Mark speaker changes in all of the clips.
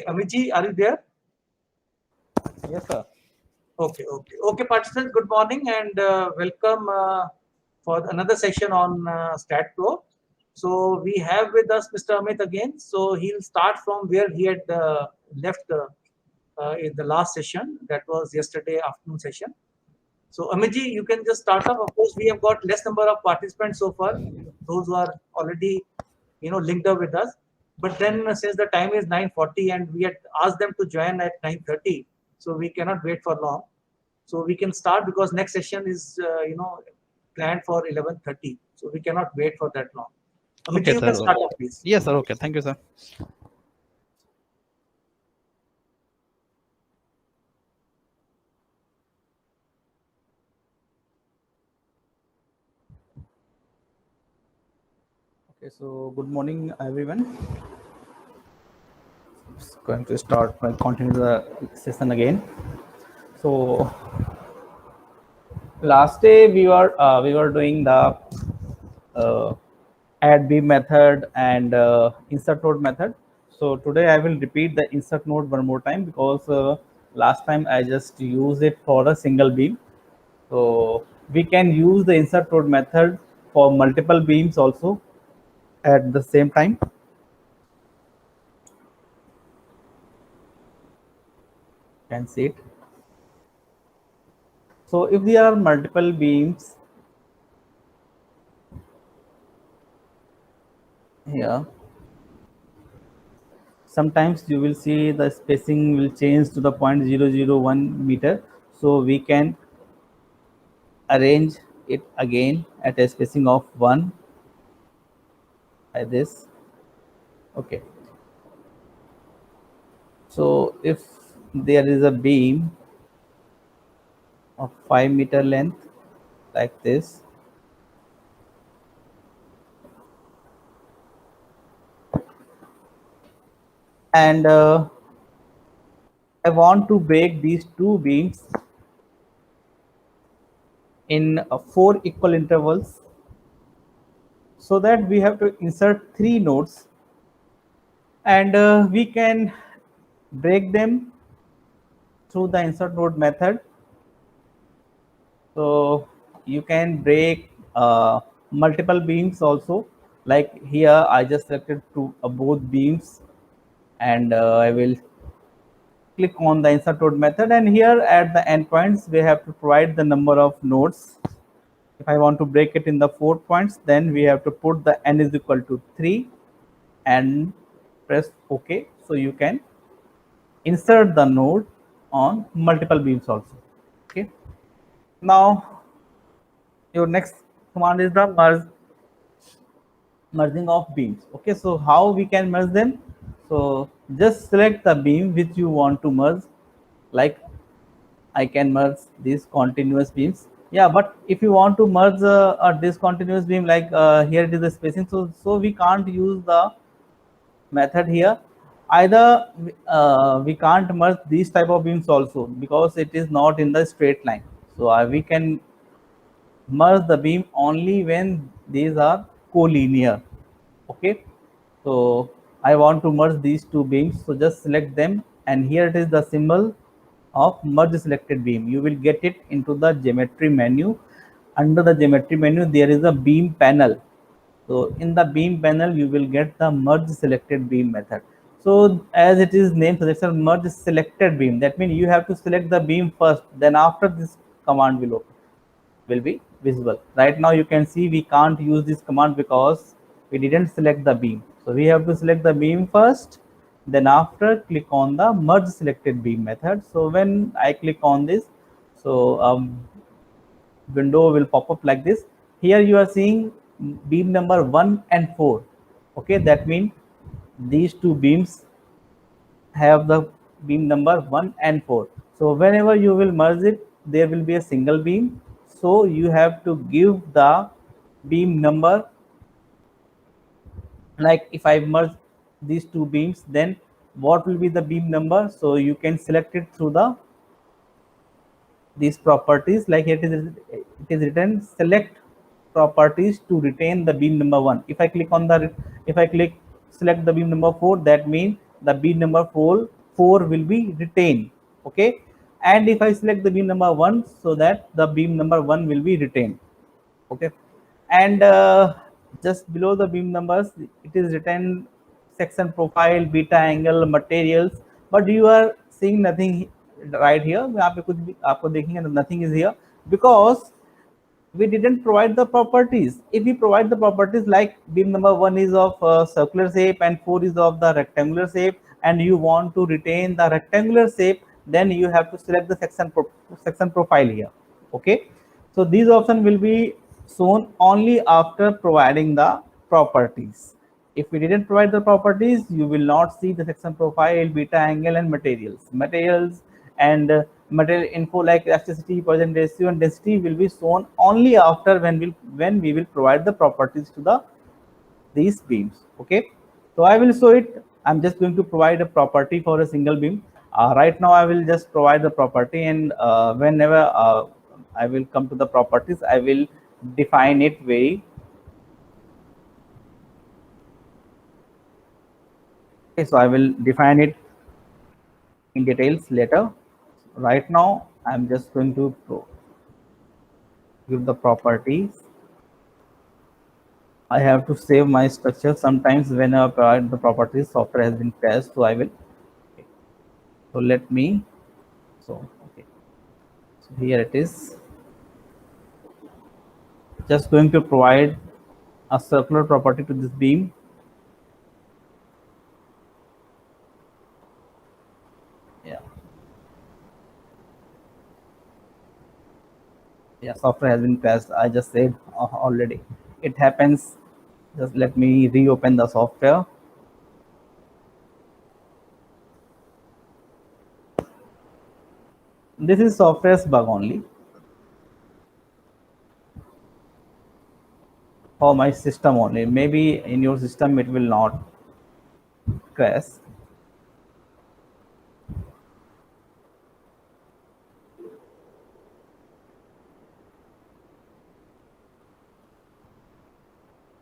Speaker 1: Amiji, are you there?
Speaker 2: Yes, sir.
Speaker 1: Okay, participants, good morning and welcome for another session on StatPro. So we have with us Mr. Amit again. So he'll start from where he had left in the last session. That was yesterday afternoon session. So Amitji, you can just start off. Of course, we have got less number of participants so far, those who are already, linked up with us. But then since the time is 9:40 and we had asked them to join at 9:30, so we cannot wait for long. So we can start because next session is, planned for 11:30. So we cannot wait for that long. Amitji,
Speaker 2: Okay,
Speaker 1: you
Speaker 2: sir.
Speaker 1: can start off, please.
Speaker 2: Yes, sir. Okay. Thank you, sir. Okay, so good morning, everyone. Just going to start my continue the session again. So last day we were doing the uh, add beam method and insert node method. So today I will repeat the insert node one more time because last time I just used it for a single beam. So we can use the insert node method for multiple beams also at the same time. Can see it. So if there are multiple beams here, sometimes you will see the spacing will change to the 0.001 meter. So we can arrange it again at a spacing of 1 like this. Okay. So if there is a beam of 5 meter length like this, and I want to break these two beams in 4 equal intervals, so that we have to insert 3 nodes, and we can break them through the insert node method. So you can break multiple beams also, like here I just selected both beams, and I will click on the insert node method, and here at the endpoints we have to provide the number of nodes. If I want to break it in the 4 points, then we have to put the n is equal to 3 and press OK. So you can insert the node on multiple beams also. Okay. Now your next command is the merging of beams. Okay. So how we can merge them? So just select the beam which you want to merge. Like I can merge these continuous beams. Yeah, but if you want to merge a discontinuous beam, like here it is the spacing, so we can't use the method here. Either we can't merge these type of beams also because it is not in the straight line. So we can merge the beam only when these are collinear. Okay, so I want to merge these two beams, so just select them, and here it is the symbol of merge selected beam. You will get it into the geometry menu. Under the geometry menu there is a beam panel. So in the beam panel you will get the merge selected beam method. So as it is name suggests, merge selected beam, that means you have to select the beam first, then after this command will be visible. Right now you can see we can't use this command because we didn't select the beam. So we have to select the beam first, then after click on the merge selected beam method. So when I click on this, so window will pop up like this. Here you are seeing beam number 1 and 4. Okay, that means these two beams have the beam number 1 and 4. So whenever you will merge it, there will be a single beam. So you have to give the beam number. Like if I merge these two beams, then what will be the beam number? So you can select it through the these properties. Like it is written select properties to retain the beam number 1. If I click on the if I click select the beam number 4, that means the beam number 4 4 will be retained. Okay, and if I select the beam number 1, so that the beam number 1 will be retained. Okay, and just below the beam numbers it is written section profile, beta angle, materials, but you are seeing nothing right here. यहाँ पे कुछ भी आपको देखेंगे nothing is here because we didn't provide the properties. If we provide the properties like beam number 1 is of circular shape and 4 is of the rectangular shape, and you want to retain the rectangular shape, then you have to select the section profile here. Okay, so these options will be shown only after providing the properties. If we didn't provide the properties, you will not see the section profile, beta angle, and materials and material info like elasticity, Poisson ratio, and density will be shown only after when we will provide the properties to the these beams. Okay, so I will show it. I'm just going to provide a property for a single beam. Right now I will just provide the property, and whenever I will come to the properties, I will define it very. Okay, so I will define it in details later. Right now I'm just going to give the properties. I have to save my structure. Sometimes when I provide the properties, software has been crashed, so I will. Okay. So let me. Okay. So here it is. Just going to provide a circular property to this beam. Yeah. Yeah. Software has been crashed. I just said already. It happens. Just let me reopen the software. This is software's bug only. For my system only. Maybe in your system it will not crash.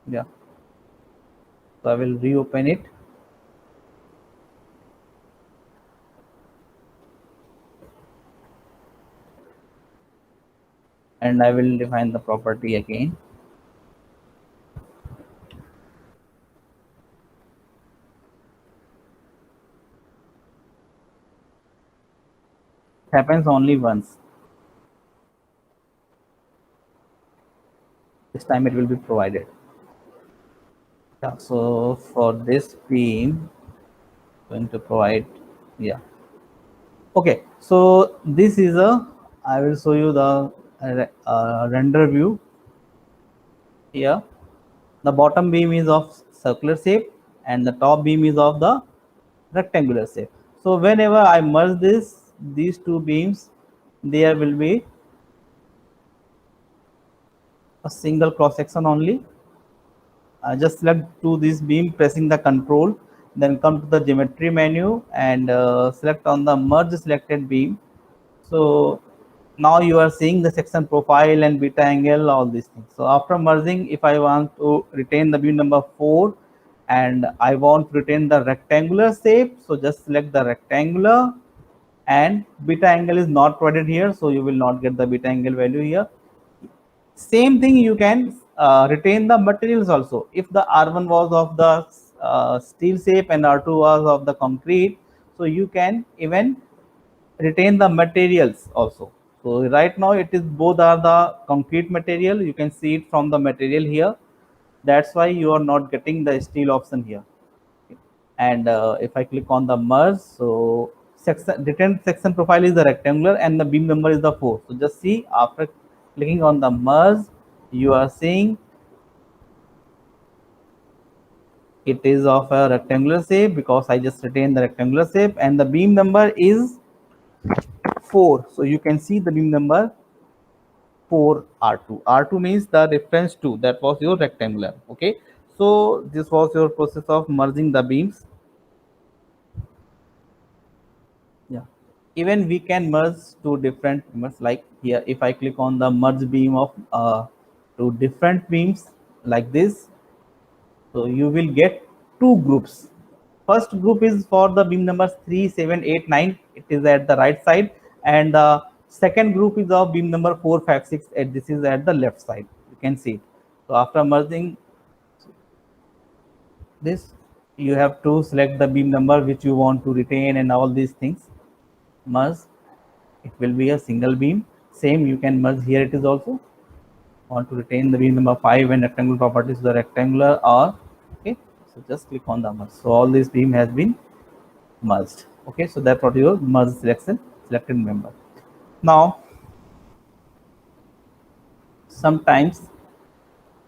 Speaker 2: Yeah. So I will reopen it. And I will define the property again. It happens only once. This time it will be provided. Yeah, so for this beam, going to provide, yeah. Okay, so this is I will show you the render view here. The bottom beam is of circular shape and the top beam is of the rectangular shape. So whenever I merge these two beams, there will be a single cross section only. Just select to this beam pressing the control, then come to the geometry menu and select on the merge selected beam. So now you are seeing the section profile and beta angle, all these things. So after merging, if I want to retain the beam number 4 and I want to retain the rectangular shape, so just select the rectangular, and beta angle is not provided here, so you will not get the beta angle value here. Same thing, you can retain the materials also. If the R1 was of the steel shape and R2 was of the concrete, so you can even retain the materials also. So right now it is both are the concrete material. You can see it from the material here. That's why you are not getting the steel option here. And if I click on the merge, so retained section profile is the rectangular and the beam number is the 4. So just see, after clicking on the merge, you are seeing it is of a rectangular shape because I just retained the rectangular shape, and the beam number is 4. So you can see the beam number 4 R2. R2 means the reference to that was your rectangular. Okay, so this was your process of merging the beams. Yeah, even we can merge two different beams, like here if I click on the merge beam of two different beams like this, so you will get two groups. first group is for the beam numbers 3, 7, 8, 9. It is at the right side, and the second group is of beam number 4, 5, 6, 8. This is at the left side. You can see it. So after merging this, you have to select the beam number which you want to retain and all these things. Merge. It will be a single beam. Same, you can merge here. It is also want to retain the beam number 5 and rectangular properties, the rectangular, or okay. So just click on the merge. So all this beam has been merged. Okay, so that's what your merge selection selected member. Now sometimes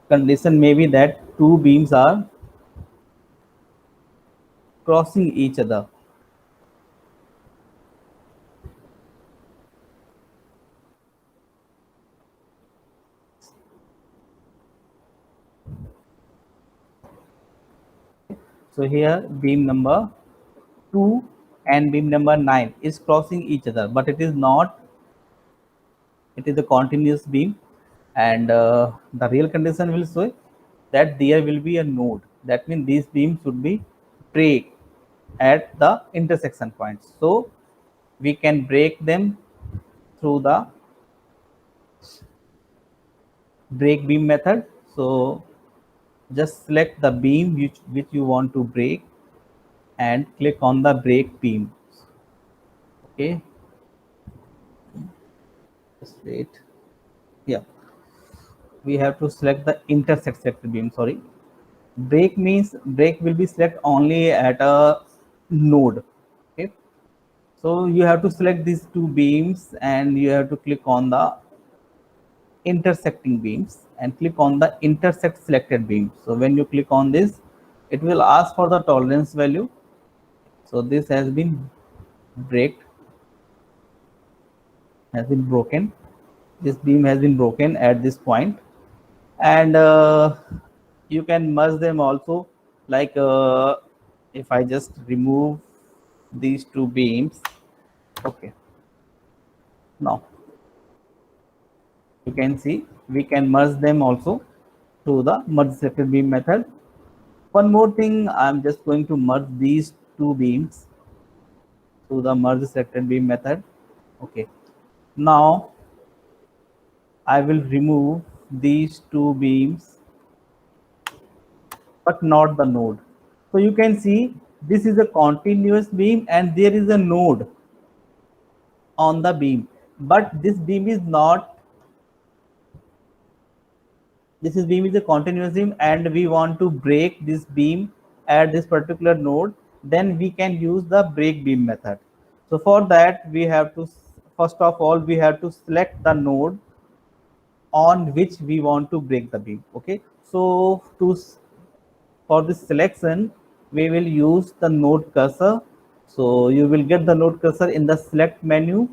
Speaker 2: condition may be that two beams are crossing each other. So here beam number 2 and beam number 9 is crossing each other, but it is not, it is a continuous beam, and the real condition will show that there will be a node. That means these beams should be break at the intersection points. So we can break them through the break beam method. So just select the beam which you want to break and click on the break beam. Okay, just wait. Yeah, we have to select the intersect selected beam. Sorry, break means break will be select only at a node. Okay, so you have to select these two beams and you have to click on the intersecting beams and click on the intersect selected beam. So when you click on this, it will ask for the tolerance value. So this has been broken. This beam has been broken at this point, and you can merge them also. Like if I just remove these two beams, okay, now you can see we can merge them also through the merge selected beam method. One more thing, I'm just going to merge these two beams through the merge selected beam method. Okay, now I will remove these two beams but not the node. So you can see this is a continuous beam and there is a node on the beam, but this beam is not, this is beam is a continuous beam and we want to break this beam at this particular node, then we can use the break beam method. So for that we have to, first of all we have to select the node on which we want to break the beam. Okay, so for this selection we will use the node cursor. So you will get the node cursor in the select menu.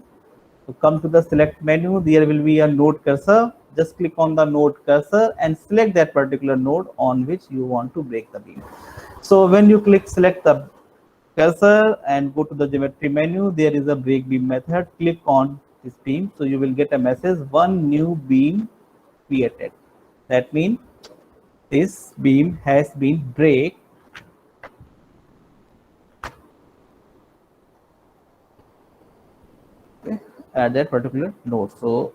Speaker 2: So come to the select menu, there will be a node cursor. Just click on the node cursor and select that particular node on which you want to break the beam. So when you select the cursor and go to the geometry menu, there is a break beam method. Click on this beam. So you will get a message, one new beam created. That means this beam has been break at that particular node. So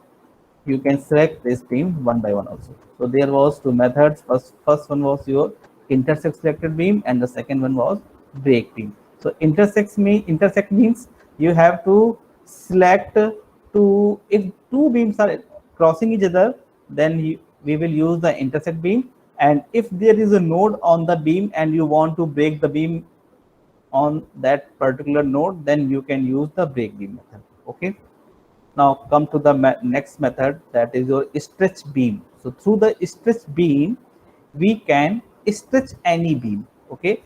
Speaker 2: you can select this beam one by one also. So there was two methods. First one was your intersect selected beam and the second one was break beam. So intersect means you have to select two, if two beams are crossing each other, then we will use the intersect beam, and if there is a node on the beam and you want to break the beam on that particular node, then you can use the break beam method. Okay, now come to the next method, that is your stretch beam. So through the stretch beam we can stretch any beam. Okay,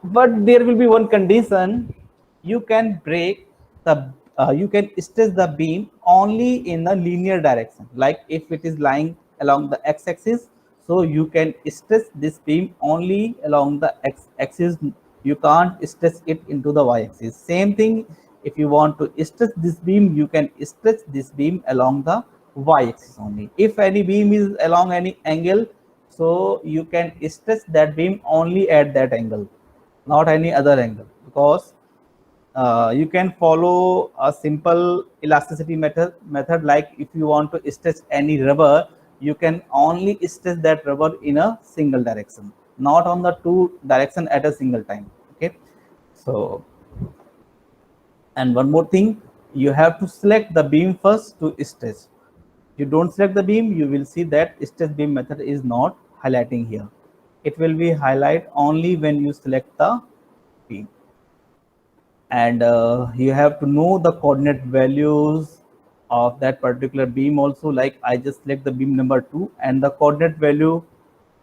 Speaker 2: but there will be one condition, you can break the you can stretch the beam only in a linear direction. Like if it is lying along the x-axis, so you can stretch this beam only along the x-axis, you can't stretch it into the y-axis. Same thing, if you want to stretch this beam, you can stretch this beam along the y-axis only. If any beam is along any angle, so you can stretch that beam only at that angle. not any other angle, because you can follow a simple elasticity method, like if you want to stretch any rubber, you can only stretch that rubber in a single direction, not on the two direction at a single time. Okay, so, and one more thing, you have to select the beam first to stretch. You don't select the beam, you will see that stretch beam method is not highlighting here. It will be highlight only when you select the beam. And you have to know the coordinate values of that particular beam also. Like I just select the beam number 2, and the coordinate value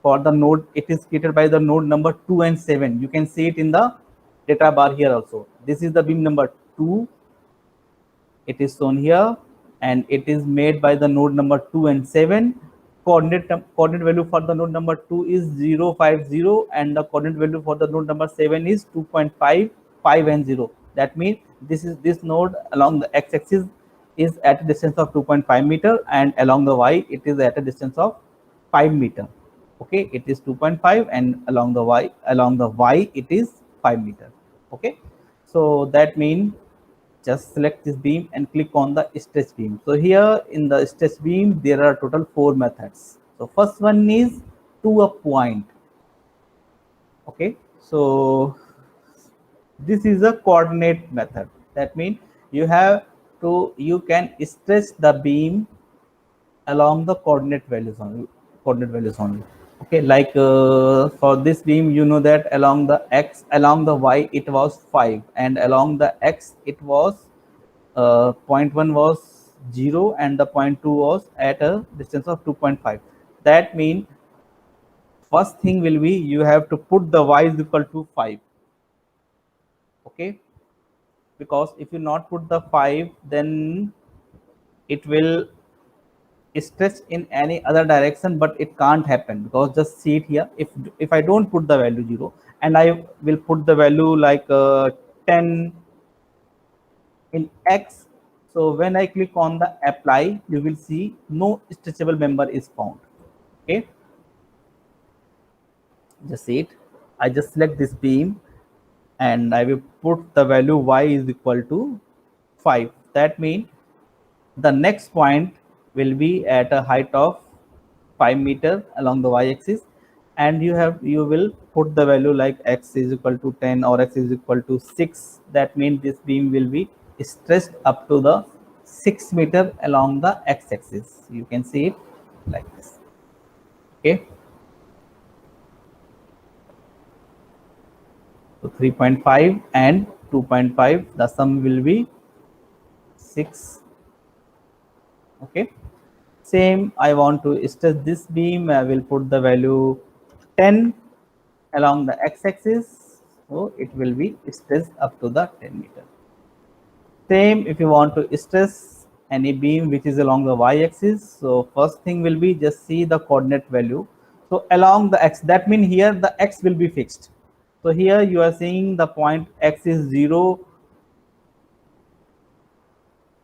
Speaker 2: for the node, it is created by the node number 2 and 7. You can see it in the data bar here also. This is the beam number 2, it is shown here, and it is made by the node number 2 and 7. Coordinate value for the node number 2 is 0, 5, 0, and the coordinate value for the node number 7 is 2.5, 5 and 0. That means this node along the x-axis is at a distance of 2.5 meter, and along the y it is at a distance of 5 meter. Okay, it is 2.5, and along the y it is 5 meter. Okay, so that means just select this beam and click on the stretch beam. So here in the stretch beam, there are total 4 methods. So first one is to a point. Okay, so this is a coordinate method. That means you can stretch the beam along the coordinate values only. Okay, like for this beam, you know that along the x, along the y it was 5, and along the x it was point 1 was 0, and the point 2 was at a distance of 2.5. That means first thing will be you have to put the y is equal to 5. Okay, because if you not put the 5, then it will stretch in any other direction, but it can't happen, because just see it here. If I don't put the value 0 and I will put the value like 10 in x, so when I click on the apply, you will see no stretchable member is found. Okay, just see it. I just select this beam and I will put the value y is equal to 5. That means the next point will be at a height of 5 meter along the y-axis, and you will put the value like x is equal to 10 or x is equal to 6. That means this beam will be stretched up to the 6 meter along the x-axis. You can see it like this. Okay, so 3.5 and 2.5, the sum will be 6. Okay, same, I want to stretch this beam, I will put the value 10 along the x-axis, so it will be stretched up to the 10 meter. Same if you want to stretch any beam which is along the y-axis, so first thing will be just see the coordinate value. So along the x, that means here the x will be fixed. So here you are seeing the point x is 0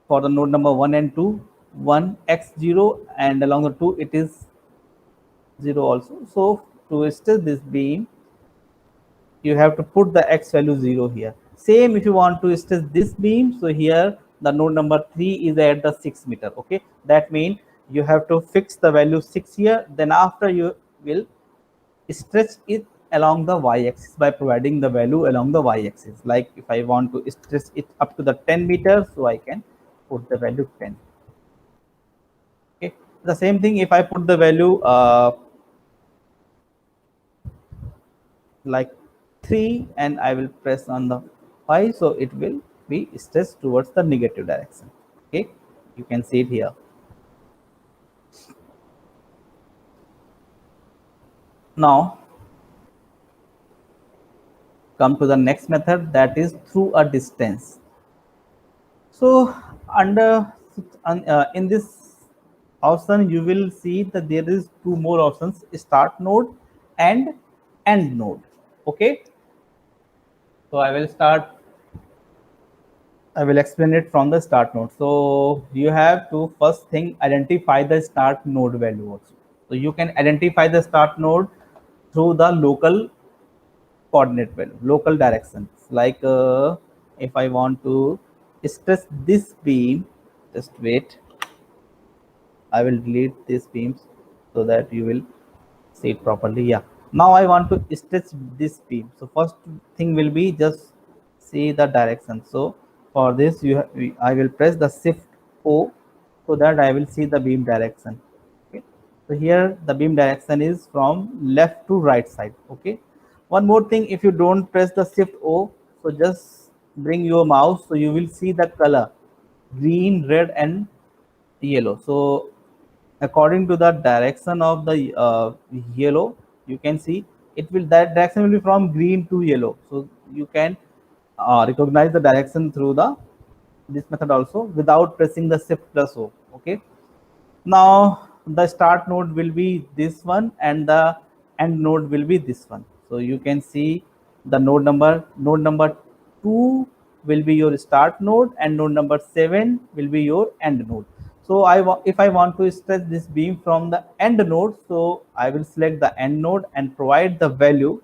Speaker 2: for the node number 1 and 2, 1 x 0, and along the 2 it is 0 also. So to stretch this beam, you have to put the x value 0 here. Same if you want to stretch this beam, so here the node number 3 is at the 6 meter. Okay, that means you have to fix the value 6 here, then after you will stretch it along the y-axis by providing the value along the y-axis. Like if I want to stretch it up to the 10 meters, so I can put the value 10. Okay, the same thing if I put the value like 3 and I will press on the 5, so it will be stretched towards the negative direction. Okay, you can see it here. Now come to the next method, that is through a distance. So under in this option you will see that there is 2 more options, start node and end node. Okay, so I will explain it from the start node. So you have to first thing identify the start node value also. So you can identify the start node through the local coordinate value, local directions. Like if I want to stress this beam, just wait. I will delete these beams so that you will see it properly. Yeah. Now I want to stretch this beam. So first thing will be just see the direction. So for this, I will press the Shift O so that I will see the beam direction. Okay. So here the beam direction is from left to right side. Okay. One more thing, if you don't press the Shift O, so just bring your mouse so you will see the color green, red, and yellow. So according to the direction of the yellow, you can see it will, that direction will be from green to yellow. So you can recognize the direction through the this method also without pressing the Shift plus O. Okay. Now the start node will be this one and the end node will be this one. So you can see the node number 2 will be your start node and node number 7 will be your end node. So if I want to stretch this beam from the end node, so I will select the end node and provide the value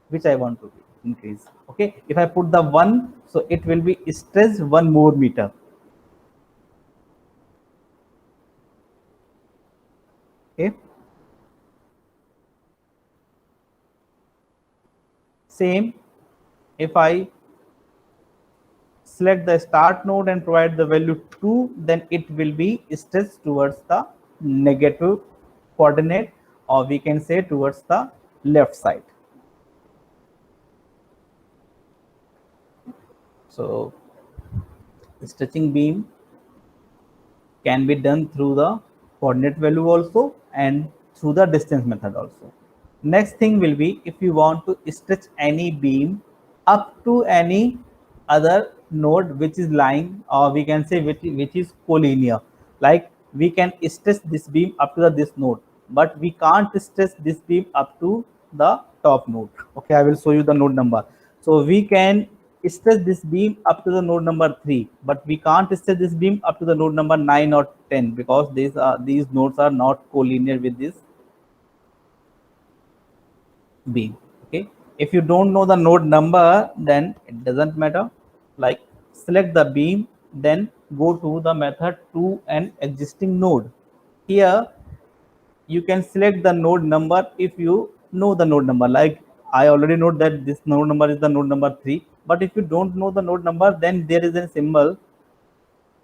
Speaker 2: which I want to increase. Okay, if I put the 1, so it will be stretched 1 more meter. Okay. Same, if I select the start node and provide the value 2, then it will be stretched towards the negative coordinate, or we can say towards the left side. So stretching beam can be done through the coordinate value also and through the distance method also. Next thing will be, if you want to stretch any beam up to any other node which is lying, or we can say which is collinear. Like we can stretch this beam up to this node, but we can't stretch this beam up to the top node. Okay, I will show you the node number. So we can stretch this beam up to the node number 3, but we can't stretch this beam up to the node number 9 or 10 because these nodes are not collinear with this beam. Okay, if you don't know the node number, then it doesn't matter. Like select the beam, then go to the method to an existing node. Here you can select the node number if you know the node number. Like I already know that this node number is the node number 3, but if you don't know the node number, then there is a symbol.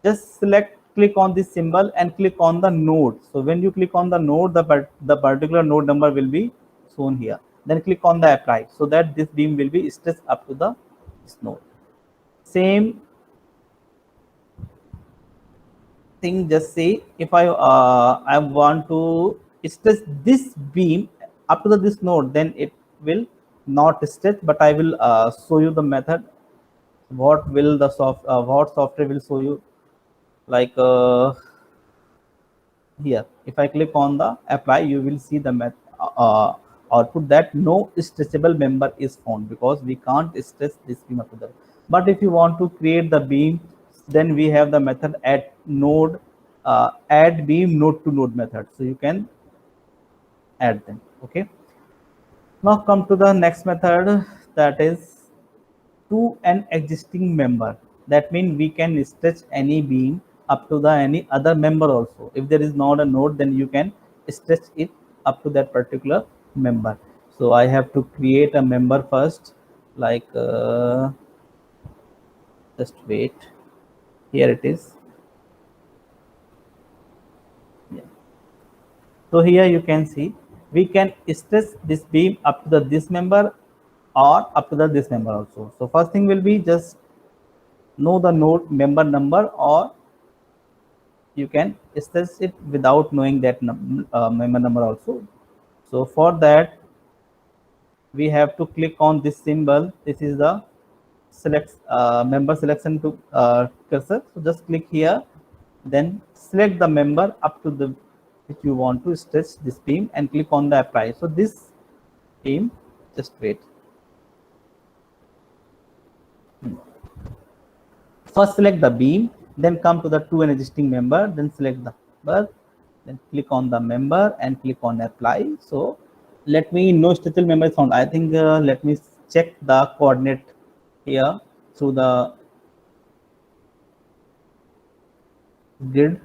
Speaker 2: Just click on this symbol and click on the node. So when you click on the node, the particular node number will be shown here. Then click on the apply so that this beam will be stretched up to this node. Same thing, just say if I want to stretch this beam up to this node, then it will not stretch, but I will show you the method. What software will show you, like here if I click on the apply, you will see the output that no stretchable member is found because we can't stretch this beam up to that. But if you want to create the beam, then we have the method add beam node to node method, so you can add them. Okay, now come to the next method, that is to an existing member. That means we can stretch any beam up to the any other member also. If there is not a node, then you can stretch it up to that particular member. So I have to create a member first, like just wait, here it is. Yeah. So here you can see we can stretch this beam up to this member or up to this member also. So first thing will be just know the node member number, or you can stretch it without knowing that member number also. So for that, we have to click on this symbol. This is the member selection to cursor. So just click here, then select the member up to the which you want to stretch this beam and click on the apply. So this beam, just wait. First select the beam, then come to the to an existing member, then select the member, then click on the member and click on apply. So let me no structural member is found. I think let me check the coordinate here through the grid.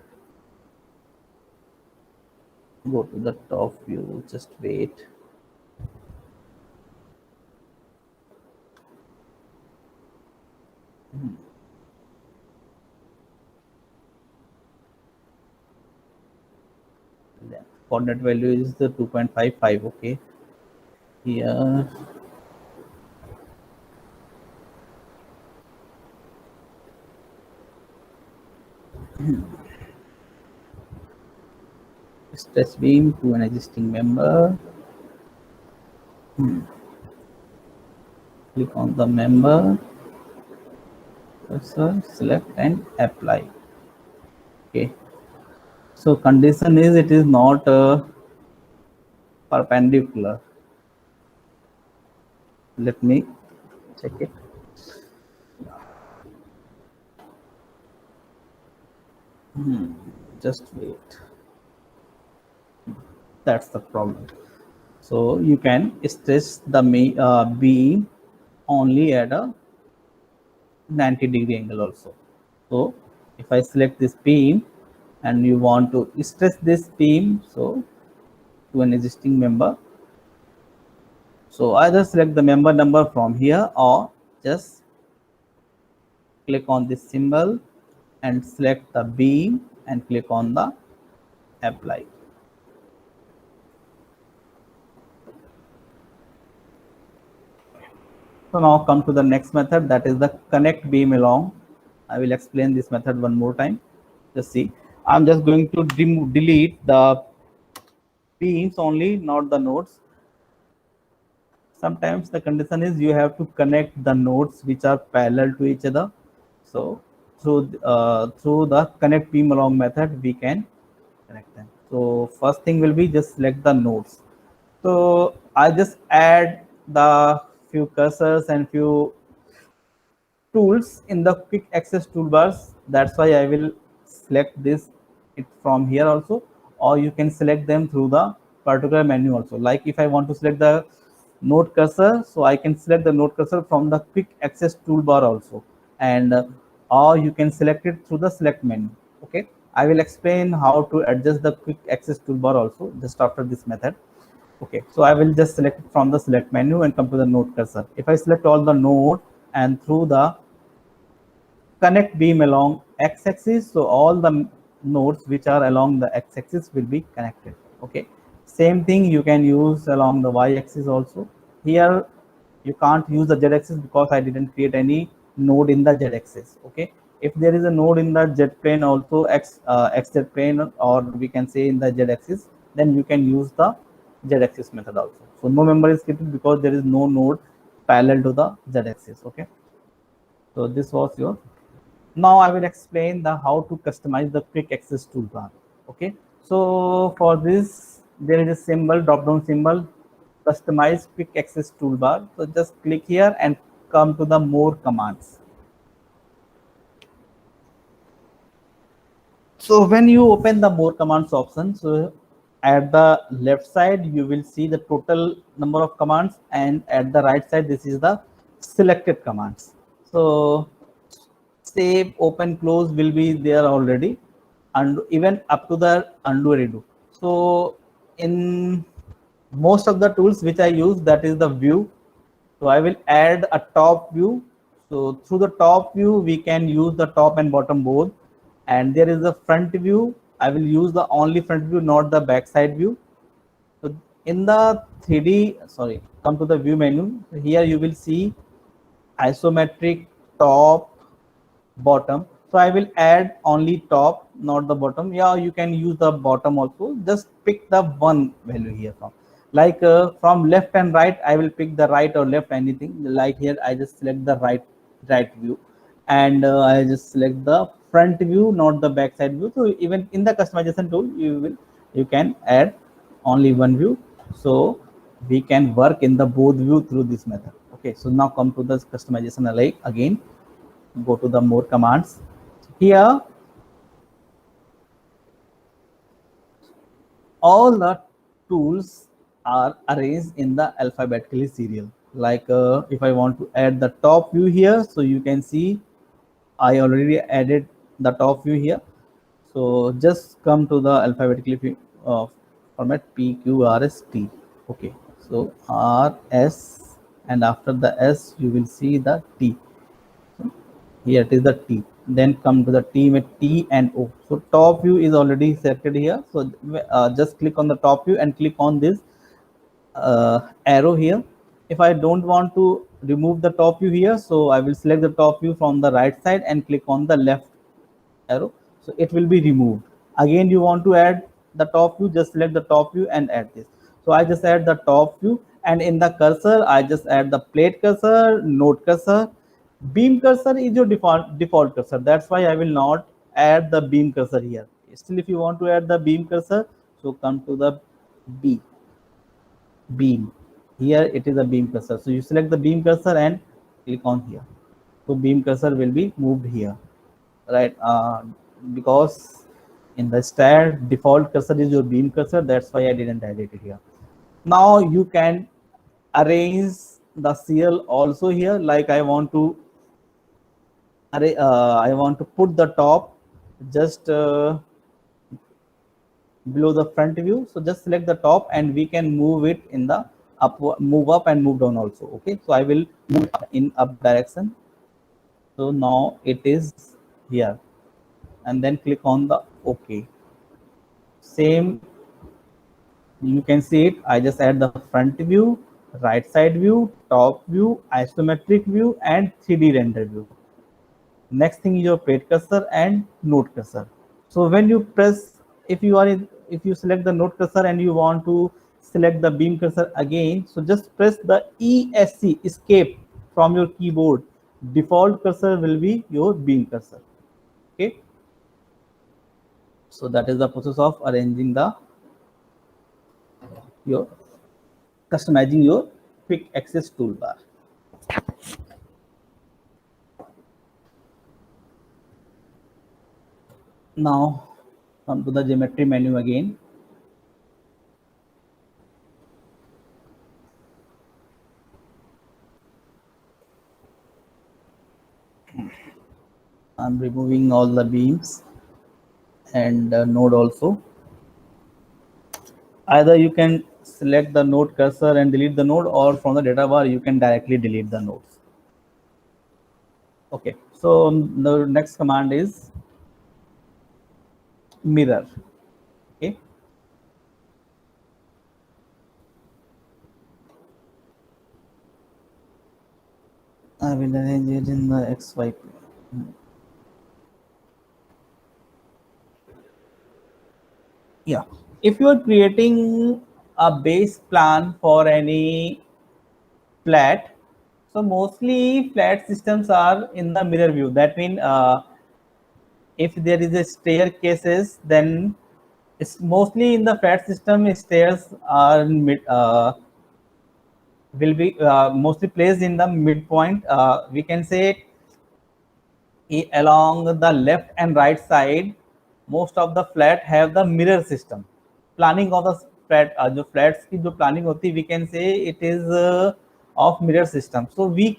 Speaker 2: Go to the top view, just wait. The coordinate value is the 2.55. Okay, here stress beam to an existing member. Click on the member, cursor, select and apply. Okay, so condition is it is not perpendicular. Let me check it. Just wait. That's the problem. So you can stress the beam only at a 90-degree angle also. So if I select this beam and you want to stress this beam, so to an existing member, so either select the member number from here or just click on this symbol and select the beam and click on the apply. So now come to the next method, that is the connect beam along. I will explain this method one more time. Just see, I'm just going to delete the beams only, not the nodes. Sometimes the condition is you have to connect the nodes which are parallel to each other. So through the connect beam along method, we can connect them. So first thing will be just select the nodes. So I just add the few cursors and few tools in the quick access toolbars. That's why I will select this it from here also, or you can select them through the particular menu also. Like if I want to select the node cursor, so I can select the node cursor from the quick access toolbar also, and or you can select it through the select menu. Okay, I will explain how to adjust the quick access toolbar also just after this method. Okay, so I will just select it from the select menu and come to the node cursor. If I select all the node and through the connect beam along x-axis, so all the nodes which are along the x-axis will be connected. Okay, same thing you can use along the y-axis also. Here you can't use the z-axis because I didn't create any node in the z-axis. Okay, if there is a node in the z plane also, xz plane, or we can say in the z-axis, then you can use the z-axis method also. So no member is created because there is no node parallel to the z-axis. Okay, so this was your. Now I will explain the how to customize the quick access toolbar. Okay, so for this there is a symbol, drop down symbol, customize quick access toolbar. So just click here and come to the more commands. So when you open the more commands option, so at the left side you will see the total number of commands, and at the right side this is the selected commands. So save, open, close will be there already, and even up to the undo, redo. So in most of the tools which I use, that is the view. So I will add a top view. So through the top view, we can use the top and bottom both. And there is a front view. I will use the only front view, not the back side view. So in the 3D, sorry, come to the view menu. Here you will see isometric, top, bottom. So I will add only top, not the bottom. Yeah, you can use the bottom also. Just pick the one value here from. Like from left and right, I will pick the right or left, anything. Like here, I just select the right view, and I just select the front view, not the back side view. So even in the customization tool, you can add only one view. So we can work in the both view through this method. Okay, so now come to the customization again. Go to the more commands. Here all the tools are arranged in the alphabetically serial. Like if I want to add the top view here, so you can see I already added the top view here. So just come to the alphabetically format P Q R S T. Okay, so R S, and after the S you will see the T. So here it is the T. Then come to the T with T and O. So top view is already selected here. So just click on the top view and click on this arrow here. If I don't want to remove the top view here, so I will select the top view from the right side and click on the left arrow, so it will be removed. Again you want to add the top view, just select the top view and add this. So I just add the top view, and in the cursor I just add the plate cursor, node cursor. Beam cursor is your default cursor, that's why I will not add the beam cursor here. Still, if you want to add the beam cursor, so come to the B, beam. Here it is a beam cursor, so you select the beam cursor and click on here. So beam cursor will be moved here, right? Because in the stat default cursor is your beam cursor, that's why I didn't add it here. Now you can arrange the CL also here. Like I want to put the top just below the front view, so just select the top and we can move it in the move up and move down also. Okay, so I will move in up direction. So now it is here, and then click on the OK. Same, you can see it. I just add the front view, right side view, top view, isometric view, and 3D render view. Next thing is your plate cursor and node cursor. So when you press, if you select the node cursor and you want to select the beam cursor again, so just press the ESC, escape, from your keyboard. Default cursor will be your beam cursor. Okay, so that is the process of arranging the your customizing your quick access toolbar. Now come to the geometry menu again. I'm removing all the beams and node also. Either you can select the node cursor and delete the node, or from the data bar you can directly delete the nodes. Okay, so the next command is mirror. Okay, I will arrange it in the XY plane. Yeah, if you are creating a base plan for any flat, so mostly flat systems are in the mirror view. That means if there is a staircases, then it's mostly in the flat system. Stairs are will be mostly placed in the midpoint. We can say along the left and right side, most of the flat have the mirror system. Planning of the flat, जो flats की जो planning होती है, we can say it is of mirror system. So we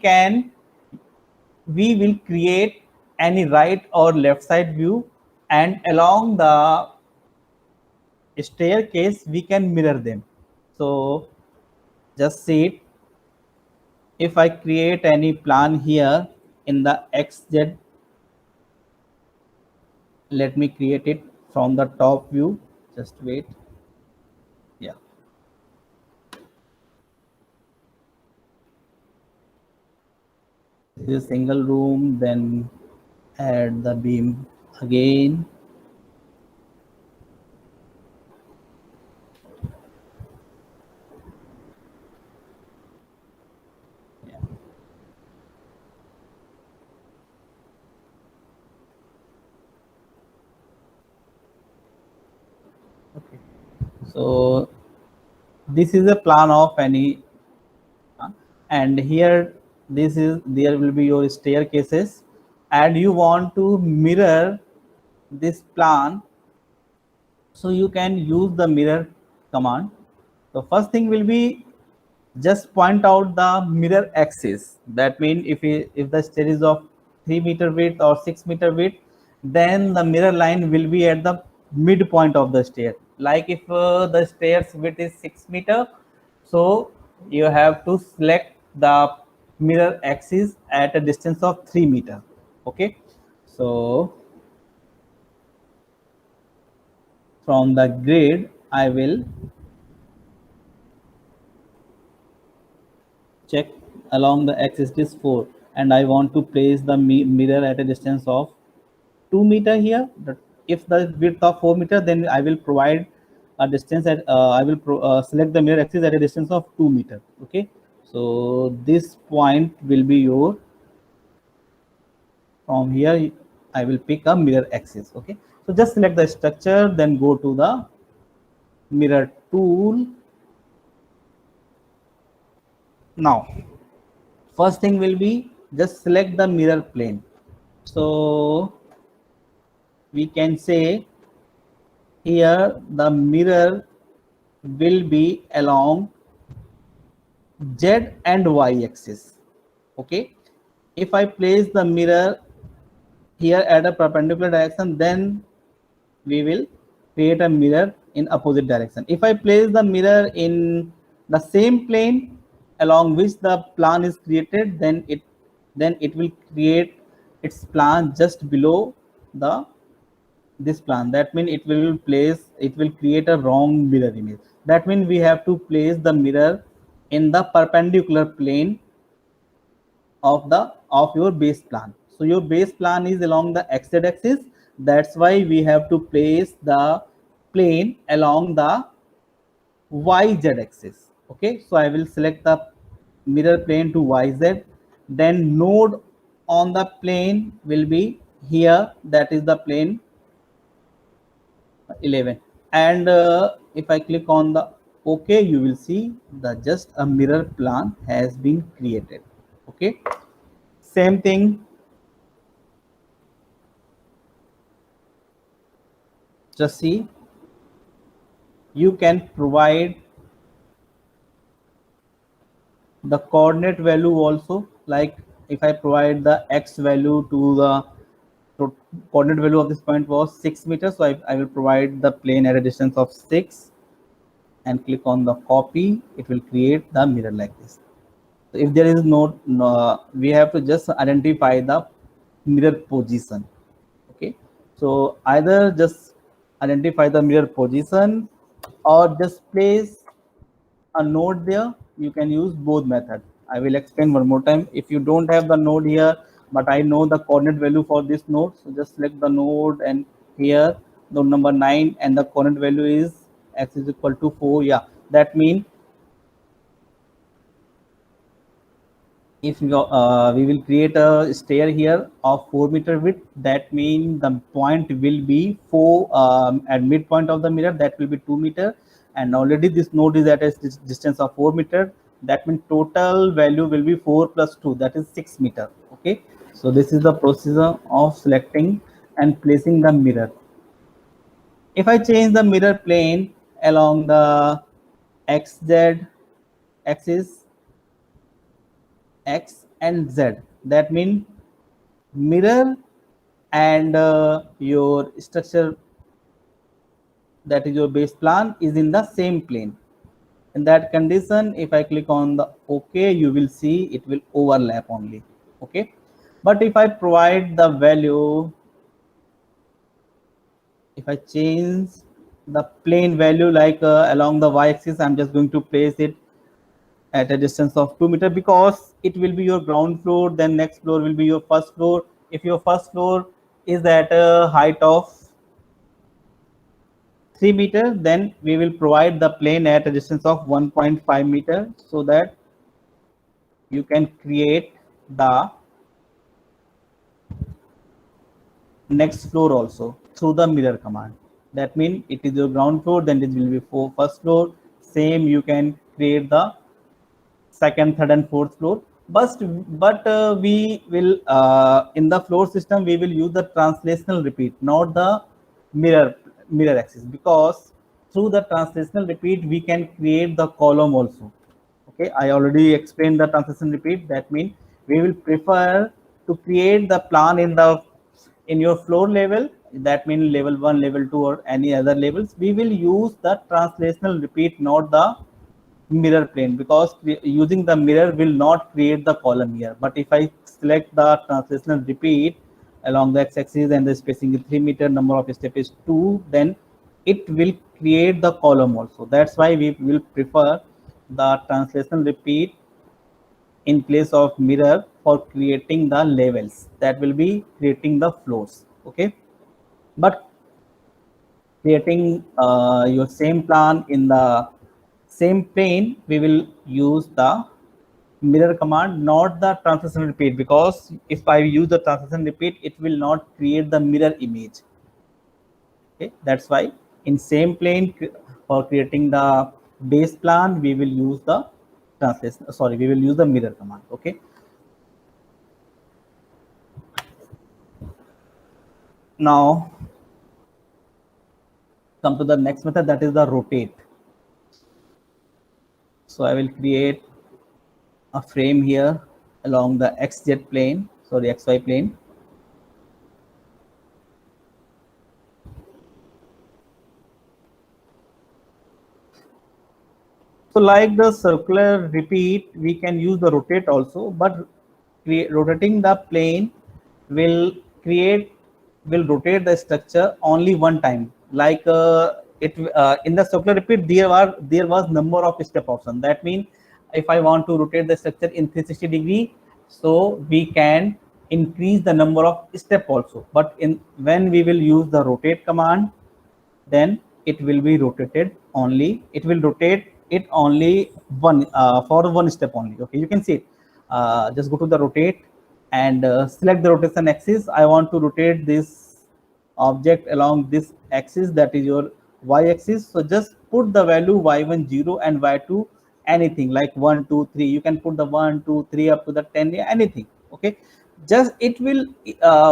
Speaker 2: will create any right or left side view, and along the staircase we can mirror them. So just see it. If I create any plan here in the XZ, let me create it from the top view. Just wait. Yeah. This is a single room, then add the beam again. Yeah. Okay. So this is a plan of any, and here there will be your staircases, and you want to mirror this plan, so you can use the mirror command. The first thing will be just point out the mirror axis. That means if the stair is of 3 meter width or 6 meter width, then the mirror line will be at the midpoint of the stair. Like if the stairs width is 6 meter, so you have to select the mirror axis at a distance of 3 meter. Okay, so from the grid I will check along the axis is 4, and I want to place the mirror at a distance of 2 meter here. If the width of 4 meter, then I will provide a distance at I will select the mirror axis at a distance of 2 meter. Okay, so this point will be your, from here I will pick a mirror axis. Okay, so just select the structure, then go to the mirror tool. Now first thing will be just select the mirror plane. So we can say here the mirror will be along Z and Y axis. Okay, if I place the mirror here at a perpendicular direction, then we will create a mirror in opposite direction. If I place the mirror in the same plane along which the plan is created, then it will create its plan just below the this plan. That means it will create a wrong mirror image. That means we have to place the mirror in the perpendicular plane of your base plan. So your base plan is along the xz axis. That's why we have to place the plane along the yz axis. Okay, so I will select the mirror plane to yz. Then node on the plane will be here, that is the plane 11. And if I click on the OK, you will see that just a mirror plan has been created. Okay, same thing, just see, you can provide the coordinate value also. Like if I provide the x value to the coordinate value of this point was 6 meters, so I will provide the plane at a distance of 6 and click on the copy. It will create the mirror like this. So if there is no, we have to just identify the mirror position. Okay, so either just identify the mirror position or just place a node there. You can use both methods. I will explain one more time. If you don't have the node here, but I know the coordinate value for this node, so just select the node, and here node number 9, and the coordinate value is x is equal to 4. Yeah, that means if we will create a stair here of 4 meter width, that means the point will be 4 at midpoint of the mirror, that will be 2 meter, and already this node is at a distance of 4 meter. That means total value will be 4 plus 2, that is 6 meter. Okay, so this is the procedure of selecting and placing the mirror. If I change the mirror plane along the xz axis, x and z, that means mirror and your structure, that is your base plan, is in the same plane. In that condition, if I click on the OK, you will see it will overlap only. Okay, but if I provide the value, if I change the plane value, like along the y-axis, I'm just going to place it at a distance of 2 meter, because it will be your ground floor, then next floor will be your first floor. If your first floor is at a height of 3 meter, then we will provide the plane at a distance of 1.5 meter, so that you can create the next floor also through the mirror command. That means it is your ground floor, then it will be for first floor. Same, you can create the second, third, and fourth floor. But we will in the floor system we will use the translational repeat, not the mirror axis, because through the translational repeat, we can create the column also. Okay, I already explained the translation repeat. That means we will prefer to create the plan in your floor level. That means level 1, level 2, or any other levels. We will use the translational repeat, not the mirror plane, because using the mirror will not create the column here. But if I select the translational repeat along the x-axis and the spacing is 3 meter, number of step is 2, then it will create the column also. That's why we will prefer the translational repeat in place of mirror for creating the levels, that will be creating the floors. Okay, but creating your same plan in the same plane, we will use the mirror command, not the translation repeat, because if I use the translation repeat, it will not create the mirror image. Okay, that's why in same plane for creating the base plan, we will use the translation. Sorry, we will use the mirror command. Okay. Now come to the next method, that is the rotate. So I will create a frame here along the xz plane, sorry, xy plane. So like the circular repeat, we can use the rotate also, but rotating the plane will rotate the structure only one time. Like it in the circular repeat, there was number of step option. That means if I want to rotate the structure in 360-degree, so we can increase the number of step also. But in when we will use the rotate command, then it will be rotated only, it will rotate it only one for one step only. Okay, you can see it. Just go to the rotate and select the rotation axis. I want to rotate this object along this axis, that is your y axis. So just put the value y1 0 and y2 anything, like 1 2 3. You can put the 1 2 3 up to the 10, anything. Okay, just it will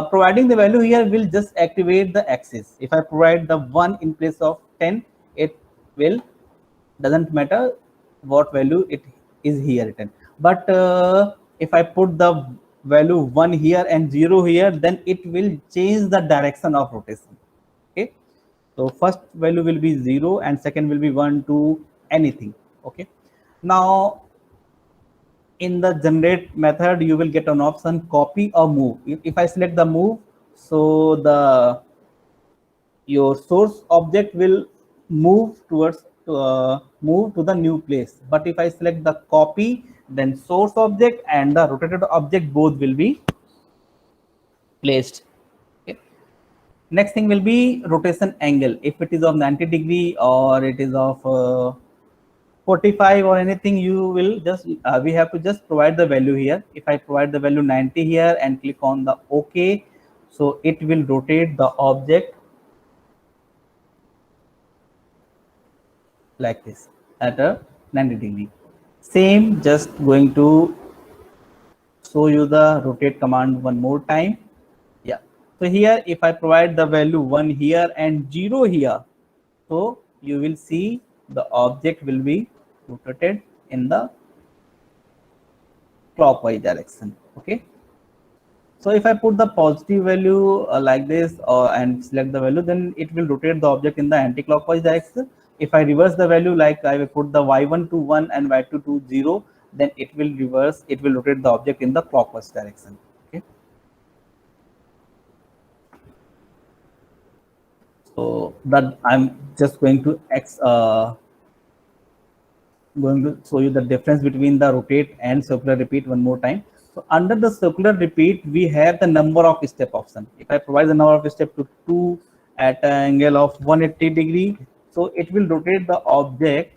Speaker 2: providing the value here will just activate the axis. If I provide the 1 in place of 10, it will doesn't matter what value it is here written. But if I put the value 1 here and 0 here, then it will change the direction of rotation. Okay, so first value will be 0 and second will be 1 2 anything. Okay, now in the generate method, you will get an option copy or move. If I select the move, so the your source object will move towards move to the new place. But if I select the copy, then source object and the rotated object both will be placed. Okay. Next thing will be rotation angle. If it is of 90-degree or it is of 45 or anything, you will just we have to just provide the value here. If I provide the value 90 here and click on the OK, so it will rotate the object like this at a 90-degree. Same, just going to show you the rotate command one more time. Yeah, so here if I provide the value 1 here and 0 here, so you will see the object will be rotated in the clockwise direction. Okay, so if I put the positive value like this and select the value, then it will rotate the object in the anti-clockwise direction. If I reverse the value, like I will put the y1 to 1 and y2 to 0, then it will reverse, it will rotate the object in the clockwise direction. Okay, so that I'm just going to show you the difference between the rotate and circular repeat one more time. So under the circular repeat, we have the number of step option. If I provide the number of step to 2 at an angle of 180-degree, so it will rotate the object.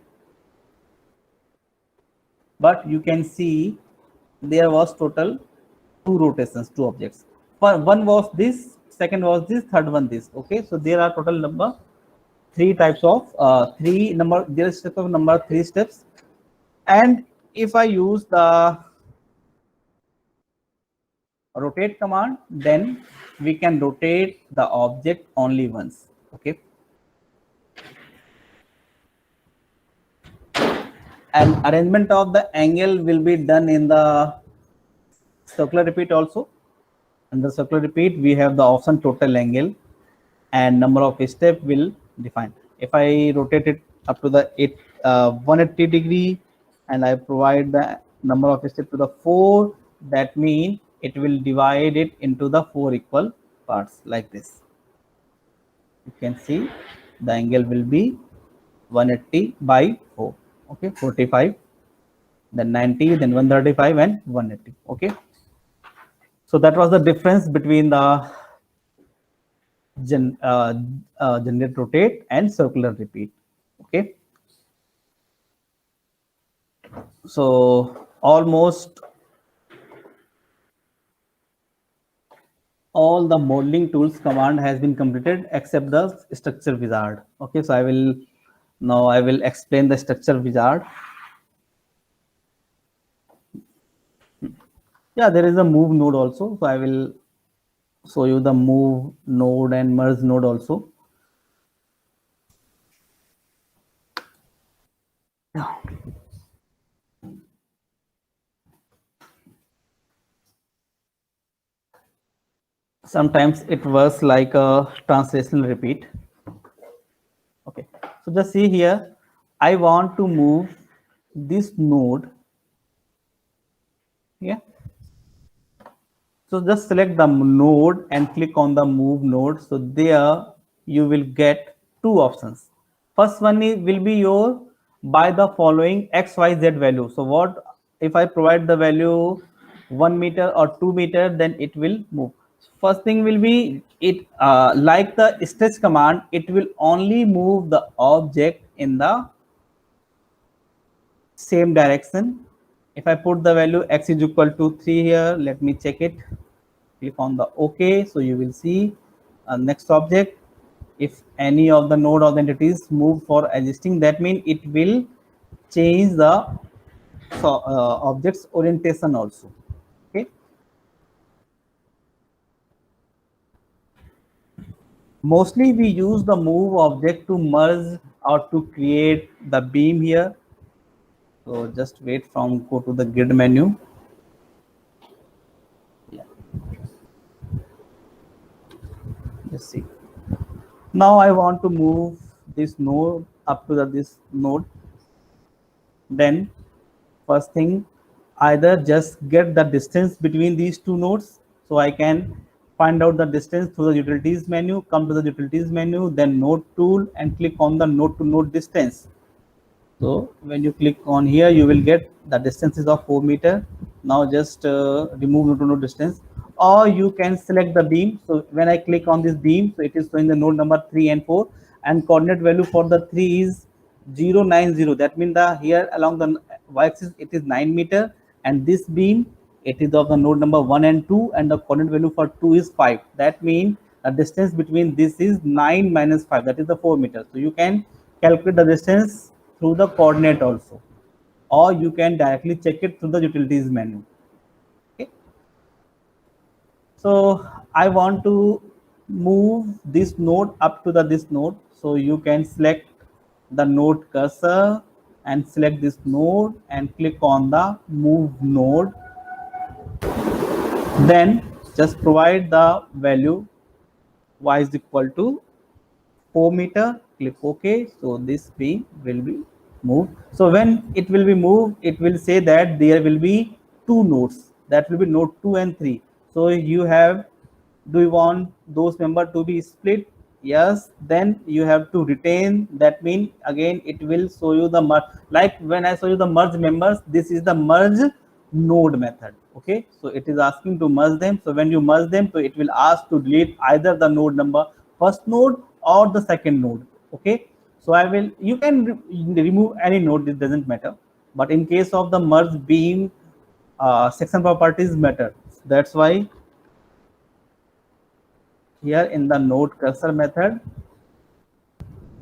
Speaker 2: But you can see there was total 2 rotations, 2 objects. One was this, second was this, third one this. Okay, so there are total number 3 types of 3 number. There is step of number 3 steps. And if I use the rotate command, then we can rotate the object only once. Okay, and arrangement of the angle will be done in the circular repeat also. Under circular repeat, we have the option total angle and number of step will define. If I rotate it up to the 180 degree and I provide the number of step to the 4, that means it will divide it into the 4 equal parts like this. You can see the angle will be 180 by 4. Okay, 45, then 90, then 135 and 180. Okay. So that was the difference between the generate rotate and circular repeat. Okay. So almost all the modeling tools command has been completed except the structure wizard. Okay, so I will explain the structure wizard. Yeah, there is a move node also, so I will show you the move node and merge node also. Yeah. Sometimes it works like a translational repeat. Okay, so just see here, I want to move this node. Yeah, so just select the node and click on the move node. So there you will get two options. First one will be your by the following XYZ value. So what if I provide the value 1 meter or 2 meter, then it will move. First thing will be it like the stretch command, it will only move the object in the same direction. If I put the value x is equal to 3 here, let me check it. Click on the OK. So you will see next object. If any of the node or the entities move for existing, that means it will change the object's orientation also. Okay. Mostly we use the move object to merge or to create the beam here. So just wait from go to the grid menu. Yeah. Let's see. Now I want to move this node up to this node. Then first thing, either just get the distance between these two nodes. So I can find out the distance through the utilities menu, come to the utilities menu, then node tool and click on the node to node distance. So when you click on here, you will get the distances of 4 meter. Now just remove node to node distance, or you can select the beam. So when I click on this beam, so it is showing the node number 3 and 4, and coordinate value for the 3 is 090. That means the here along the y-axis it is 9 meter, and this beam it is of the node number 1 and 2, and the coordinate value for 2 is 5. That means the distance between this is 9 minus 5, that is the 4 meters. So you can calculate the distance through the coordinate also, or you can directly check it through the utilities menu. Okay. So I want to move this node up to this node. So you can select the node cursor and select this node and click on the move node. Then just provide the value y is equal to 4 meter. Click OK. So this beam will be moved. So when it will be moved, it will say that there will be two nodes. That will be node 2 and 3. So you have, do you want those members to be split? Yes. Then you have to retain. That means again it will show you the merge. Like when I show you the merge members, this is the merge node method. Okay. So it is asking to merge them. So when you merge them, so it will ask to delete either the node number first node or the second node. Okay. So I will, you can remove any node, it doesn't matter. But in case of the merge beam, section properties matter. That's why here in the node cursor method,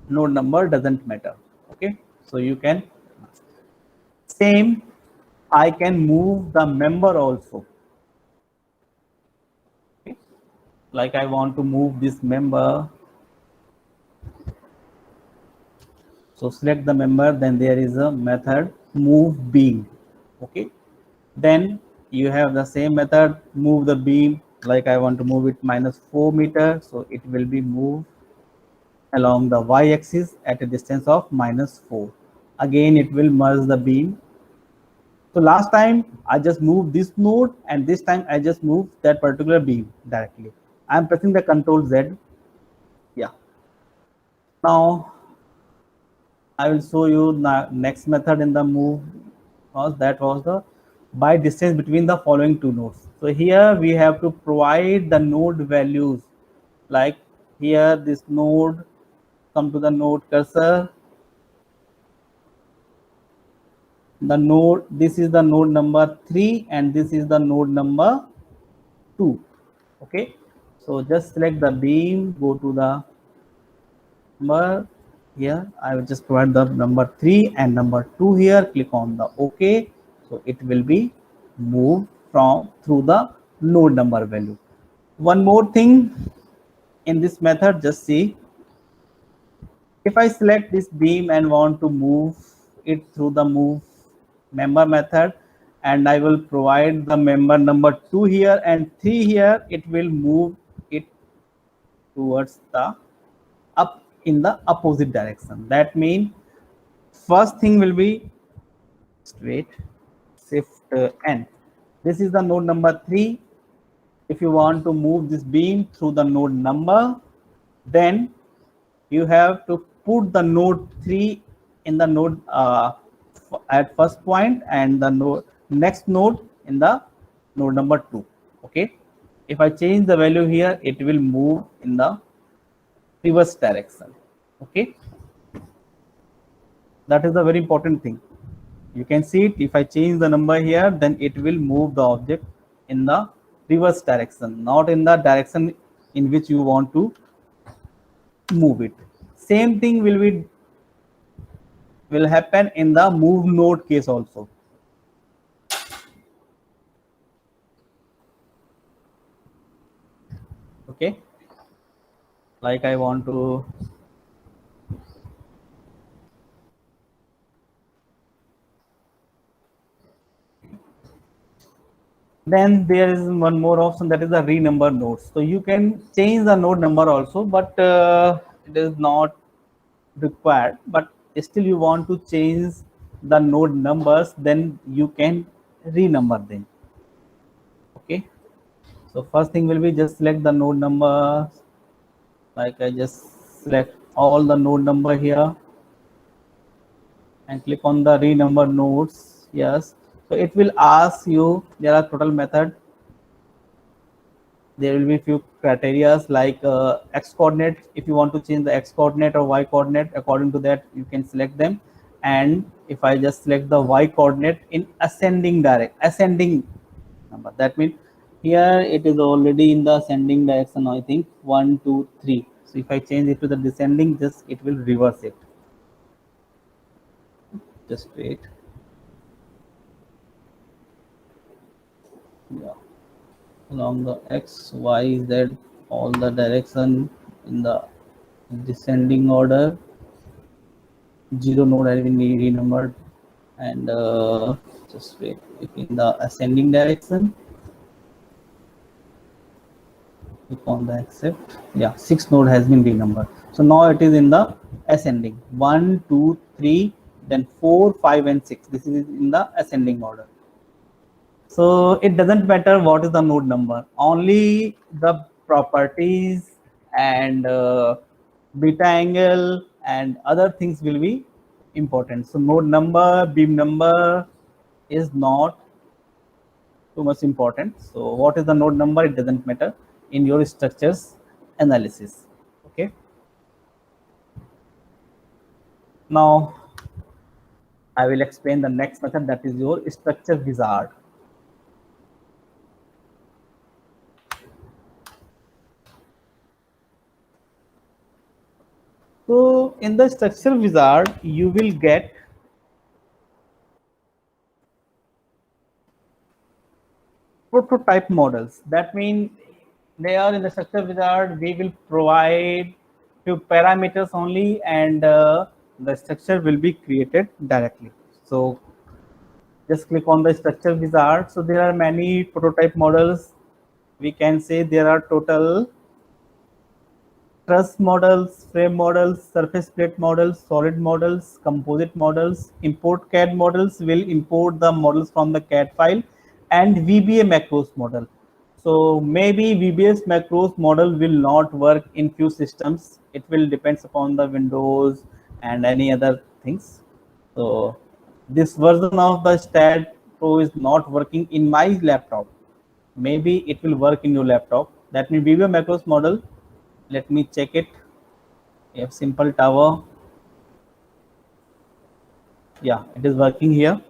Speaker 2: node number doesn't matter. Okay. So you can, same, I can move the member also. Okay. Like I want to move this member. So select the member, then there is a method move beam. Okay, then you have the same method, move the beam. Like I want to move it -4 meter, so it will be moved along the y-axis at a distance of -4. Again, it will merge the beam. So last time I just moved this node, and this time I just moved that particular beam directly. I'm pressing the Control Z. Yeah. Now I will show you the next method in the move, because that was the by distance between the following two nodes. So here we have to provide the node values. Like here, this node, come to the node cursor. The node, this is the node number 3, and this is the node number 2. Okay, so just select the beam, go to the number here. I will just provide the number 3 and number 2 here. Click on the OK. So it will be moved from through the node number value. One more thing in this method, just see, if I select this beam and want to move it through the move member method, and I will provide the member number 2 here and 3 here, it will move it towards the up in the opposite direction. That means first thing will be, wait, shift N. This is the node number 3. If you want to move this beam through the node number, then you have to put the node 3 in the node at first point, and the node next node in the node number 2. Okay, if I change the value here, it will move in the reverse direction. Okay, that is a very important thing. You can see it, if I change the number here, then it will move the object in the reverse direction, not in the direction in which you want to move it. Same thing will happen in the move node case also. Okay, like I want to then there is one more option, that is the renumber nodes. So you can change the node number also, but it is not required. But still you want to change the node numbers, then you can renumber them. Okay, so first thing will be, just select the node number. Like I just select all the node number here and click on the renumber nodes. Yes, so it will ask you, there are total method. There will be few criteria like x coordinate. If you want to change the x coordinate or y coordinate, according to that you can select them. And if I just select the y coordinate in ascending number, that means here it is already in the ascending direction, I think 1 2 3. So if I change it to the descending, just it will reverse it. Just wait. Yeah, along the x, y, z, all the direction in the descending order. 0 node has been renumbered, and just wait, in the ascending direction, click on the accept. Yeah, 6 node has been renumbered. So now it is in the ascending, 1 2 3, then 4 5 and 6. This is in the ascending order. So it doesn't matter what is the node number, only the properties and beta angle and other things will be important. So node number, beam number is not too much important. So what is the node number, it doesn't matter in your structures analysis. Okay, now I will explain the next method, that is your structure wizard. So in the structure wizard, you will get prototype models. That means they are in the structure wizard. We will provide few parameters only, and the structure will be created directly. So just click on the structure wizard. So there are many prototype models. We can say there are total truss models, frame models, surface plate models, solid models, composite models. Import CAD models will import the models from the CAD file, and VBA macros model. So maybe VBS macros model will not work in few systems. It will depends upon the Windows and any other things. So this version of the STAAD Pro is not working in my laptop. Maybe it will work in your laptop. That means VBA macros model. Let me check it. We have simple tower. Yeah, it is working here,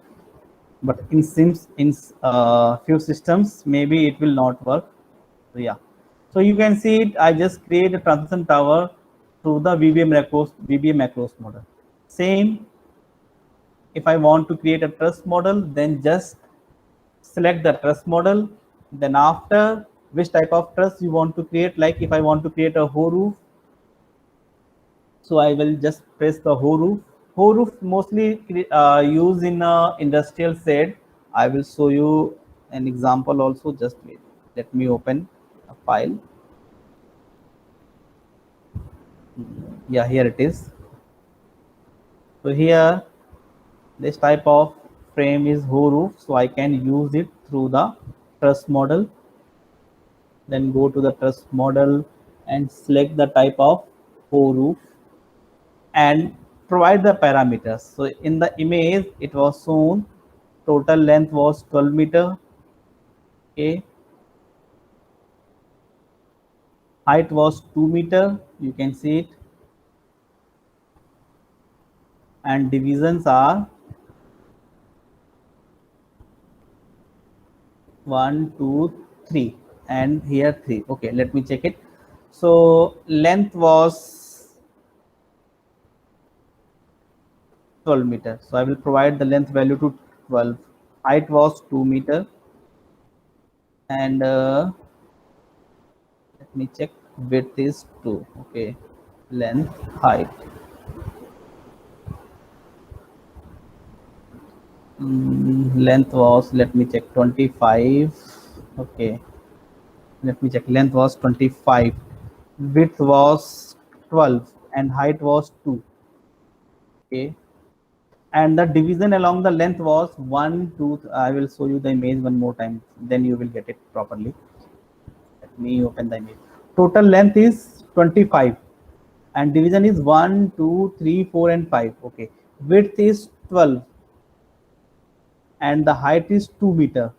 Speaker 2: but in sims in few systems maybe it will not work. So yeah, so you can see it. I just create a transition tower through the VBA macros model. Same, if I want to create a truss model, then just select the truss model. Then after, which type of truss you want to create, like if I want to create a hoe roof, so I will just press the hoe roof. Hoe roof mostly used in industrial shed. I will show you an example also. Just wait. Let me open a file. Yeah, here it is. So here, this type of frame is hoe roof. So I can use it through the truss model. Then go to the truss model and select the type of hoe roof and provide the parameters. So in the image, it was shown total length was 12 meter. Okay, height was 2 meter. You can see it, and divisions are 1, 2, 3, and here 3. Okay, let me check it. So length was 12 meter. So I will provide the length value to 12. Height was 2 meter, and let me check. Width is 2. Okay, length, height. Length was, let me check, 25. Okay, let me check. Length was 25, width was 12, and height was 2. Okay, and the division along the length was 1 2. I will show you the image one more time, then you will get it properly. Let me open the image. Total length is 25, and division is 1 2 3 4 and 5. Okay, width is 12, and the height is 2 meter.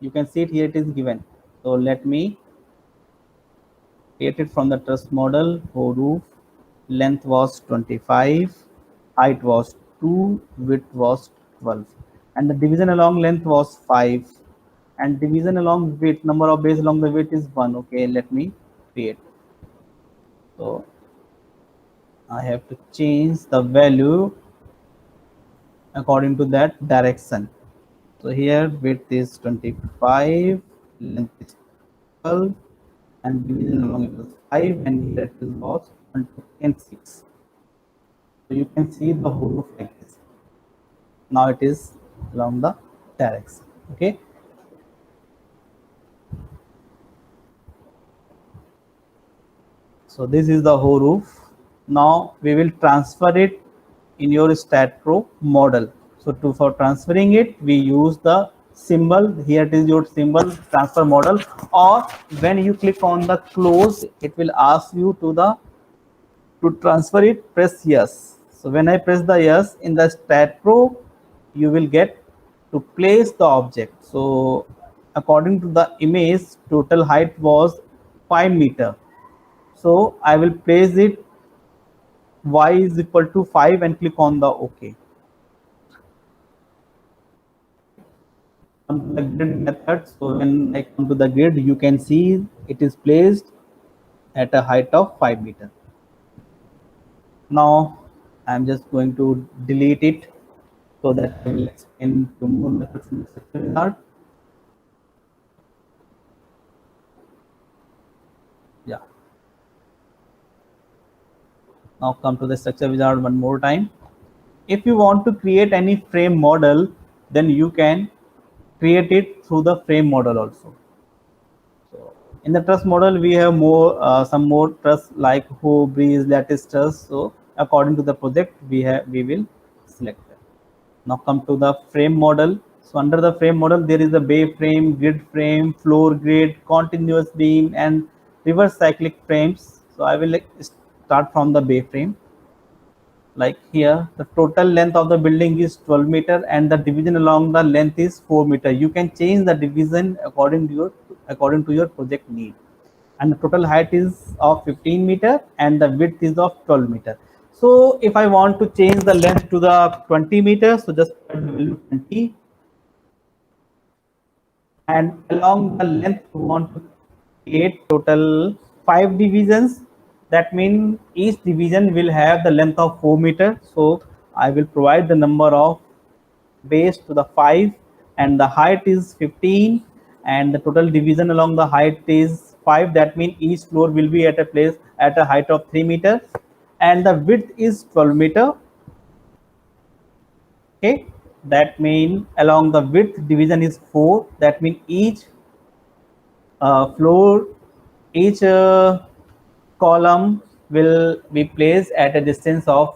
Speaker 2: You can see it here, it is given. So let me create it from the truss model. Hoe roof, length was 25, height was 2, width was 12, and the division along length was 5, and division along width, number of bays along the width is 1. Okay, let me create. So I have to change the value according to that direction. So here width is 25, length is 12, and division along it was 5, and here it was 1 2 and 6. So you can see the whole roof like this. Now it is along the direction. Okay. So this is the whole roof. Now we will transfer it in your STAAD Pro model. So for transferring it, we use the symbol. Here it is your symbol transfer model. Or when you click on the close, it will ask you to transfer it. Press yes. So when I press the yes in the STAAD Pro, you will get to place the object. So according to the image, total height was 5 meter. So I will place it y is equal to 5 and click on the OK. Come to the grid method. So when I come to the grid, you can see it is placed at a height of 5 meter. Now I'm just going to delete it so that I will explain to more methods in the structure wizard. Yeah. Now come to the structure wizard one more time. If you want to create any frame model, then you can create it through the frame model also. So in the truss model, we have more some more truss like hoe, breeze, lattice truss. So according to the project, we will select that. Now come to the frame model. So under the frame model, there is the bay frame, grid frame, floor grid, continuous beam, and reverse cyclic frames. So I will start from the bay frame. Like here, the total length of the building is 12 meter and the division along the length is 4 meter. You can change the division according to your project need. And the total height is of 15 meter and the width is of 12 meter. So if I want to change the length to the 20 meters, so just put the value 20, and along the length we want to create total 5 divisions. That means each division will have the length of 4 meter. So I will provide the number of base to the 5 and the height is 15 and the total division along the height is 5. That means each floor will be at a place at a height of 3 meter and the width is 12 meter. Okay, that means along the width division is 4. That means floor, each column will be placed at a distance of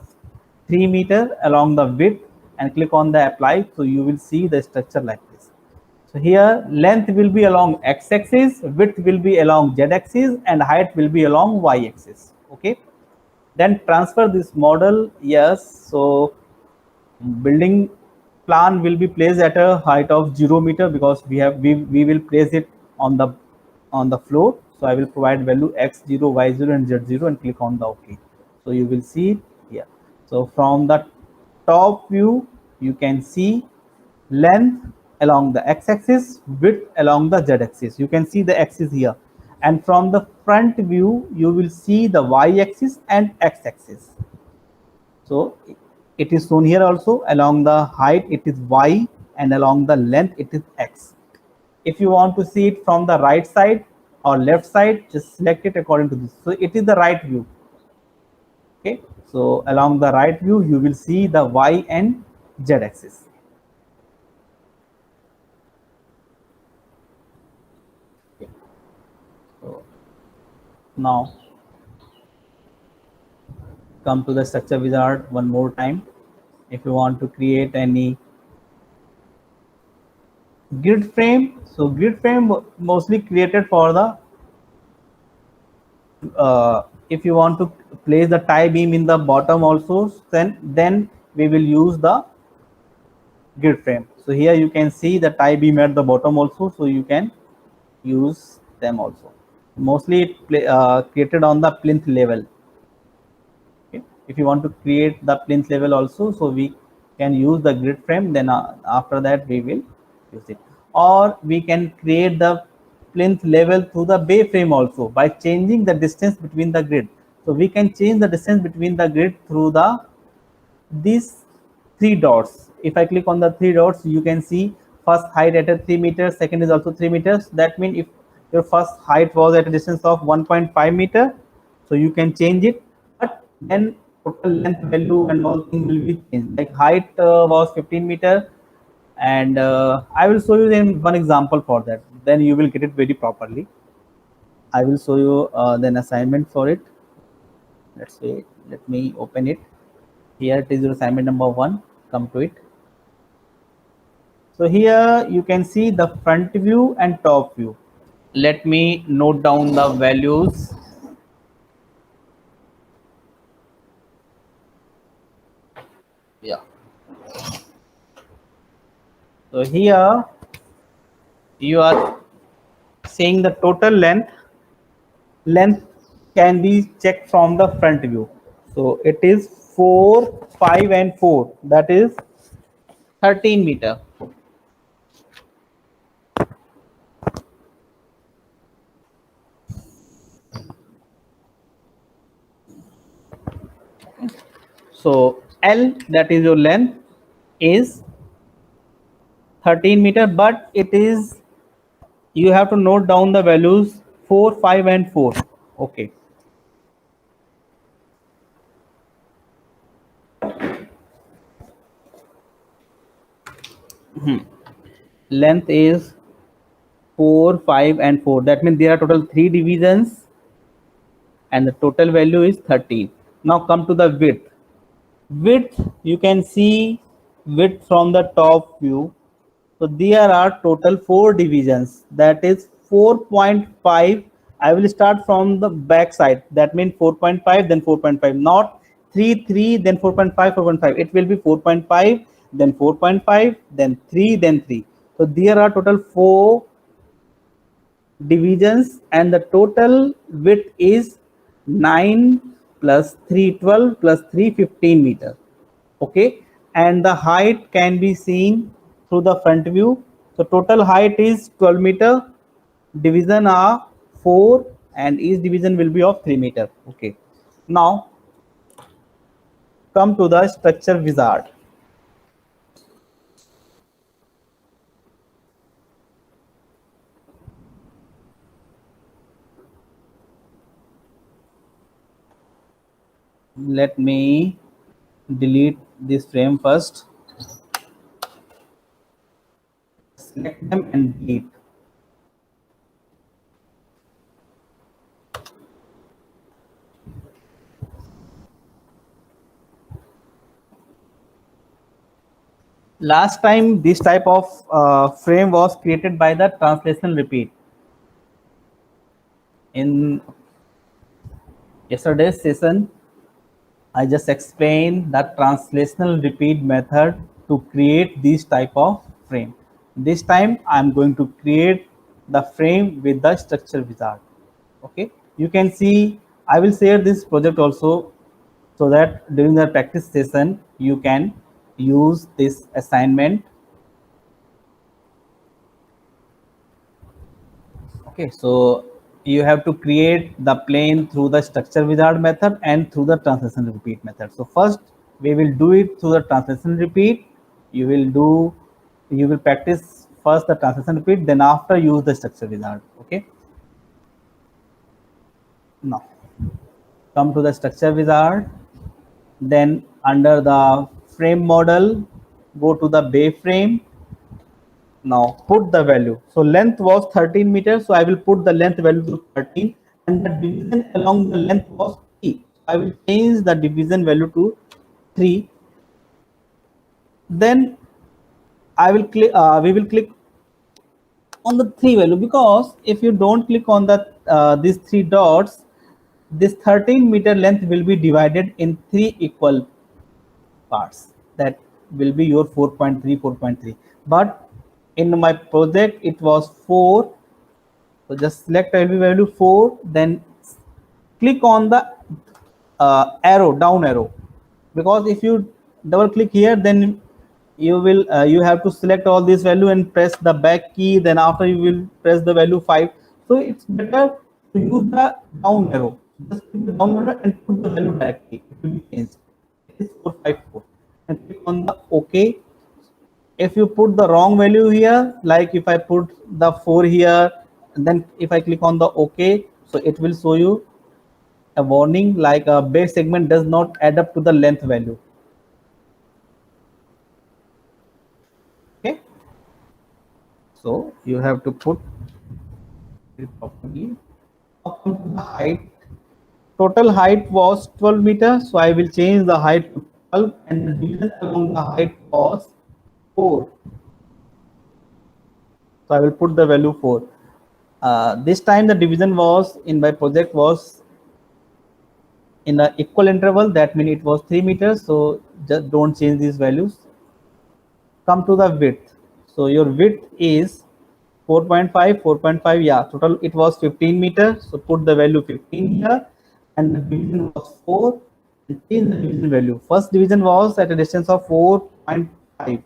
Speaker 2: 3 meter along the width, and click on the apply. So you will see the structure like this. So here length will be along x-axis, width will be along z-axis, and height will be along y-axis. Okay. Then transfer this model. Yes. So building plan will be placed at a height of 0 meter because we will place it on the floor. So I will provide value x0, y0, and z0 and click on the OK. So you will see it here. So from the top view, you can see length along the x-axis, width along the z-axis. You can see the axis here. And from the front view, you will see the y-axis and x-axis. So it is shown here also. Along the height it is y and along the length it is x. If you want to see it from the right side or left side, just select it according to this. So it is the right view. Okay, so along the right view you will see the y and z axis. Okay. So now come to the structure wizard one more time. If you want to create any grid frame, so grid frame mostly created for the if you want to place the tie beam in the bottom also, then we will use the grid frame. So here you can see the tie beam at the bottom also, so you can use them also. Mostly created on the plinth level. Okay. If you want to create the plinth level also, so we can use the grid frame, then after that we will use it. Or we can create the plinth level through the bay frame also by changing the distance between the grid. So we can change the distance between the grid through these 3 dots. If I click on the 3 dots, you can see first height at a 3 meters, second is also 3 meters. That means if your first height was at a distance of 1.5 meter, so you can change it, but then total length value and all things will be changed. Like height was 15 meter, and I will show you then one example for that. Then you will get it very properly. I will show you then assignment for it. Let's say, let me open it. Here it is your assignment number 1. Come to it. So here you can see the front view and top view. Let me note down the values. Yeah. So here you are seeing the total length. Length can be checked from the front view. So it is 4, 5, and 4. That is 13 meter. So L, that is your length, is 13 meter, but it is, you have to note down the values 4, 5, and 4. Okay. Length is 4, 5 and 4. That means there are total 3 divisions and the total value is 13. Now come to the width. Width, you can see width from the top view. So there are total 4 divisions, that is 4.5. I will start from the back side. That means 4.5 then 4.5, not 3 3 then 4.5 4.5. It will be 4.5 then 4.5 then 3 then 3. So there are total 4 divisions and the total width is 9 plus 3 12 plus 3 15 meter. Okay, and the height can be seen through the front view. So total height is 12 meter, division are 4 and each division will be of 3 meter. Okay, now come to the structure wizard. Let me delete this frame first. Select them and delete. Last time this type of frame was created by the translation repeat. In yesterday's session, I just explained the translational repeat method to create this type of frame. This time I am going to create the frame with the structure wizard. Okay, you can see I will share this project also so that during the practice session you can use this assignment. Okay, so you have to create the plane through the structure wizard method and through the translation repeat method. So first we will do it through the translation repeat. You will practice first the translation repeat, then after use the structure wizard. Okay, now come to the structure wizard, then under the frame model go to the bay frame. Now put the value. So length was 13 meters. So I will put the length value to 13 and the division along the length was 3. I will change the division value to 3. Then I will click. We will click on the 3 value, because if you don't click on the these 3 dots, this 13 meter length will be divided in 3 equal parts. That will be your 4.3 4.3. But in my project it was 4. So just select value 4, then click on the arrow, down arrow, because if you double click here, then you have to select all this value and press the back key, then after you will press the value 5. So it's better to use the down arrow. Just click the down arrow and put the value directly. It will be changed. It is 454 and click on the OK. If you put the wrong value here, like if I put the 4 here, then if I click on the OK, so it will show you a warning like a base segment does not add up to the length value. Okay, so you have to put it properly. The height, total height was 12 meters, so I will change the height to 12 and the division along the height was 4. So I will put the value 4. This time the division was in my project was in an equal interval. That means it was 3 meters. So just don't change these values. Come to the width. So your width is 4.5 4.5. Yeah, total it was 15 meters. So put the value 15 here and the division was 4 and change the division value. First division was at a distance of 4.5.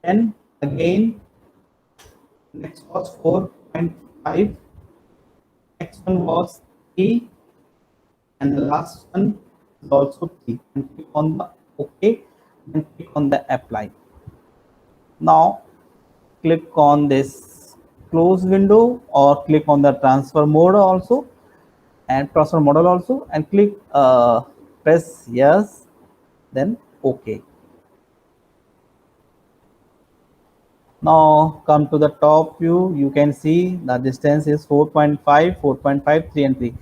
Speaker 2: Then again next was 4.5, next one was 3 and the last one is also 3, and click on the OK and click on the apply. Now click on this close window or click on the transfer mode also and transfer model also and click press yes, then OK. Now come to the top view, you can see the distance is 4.5, 4.5, 3 and 3.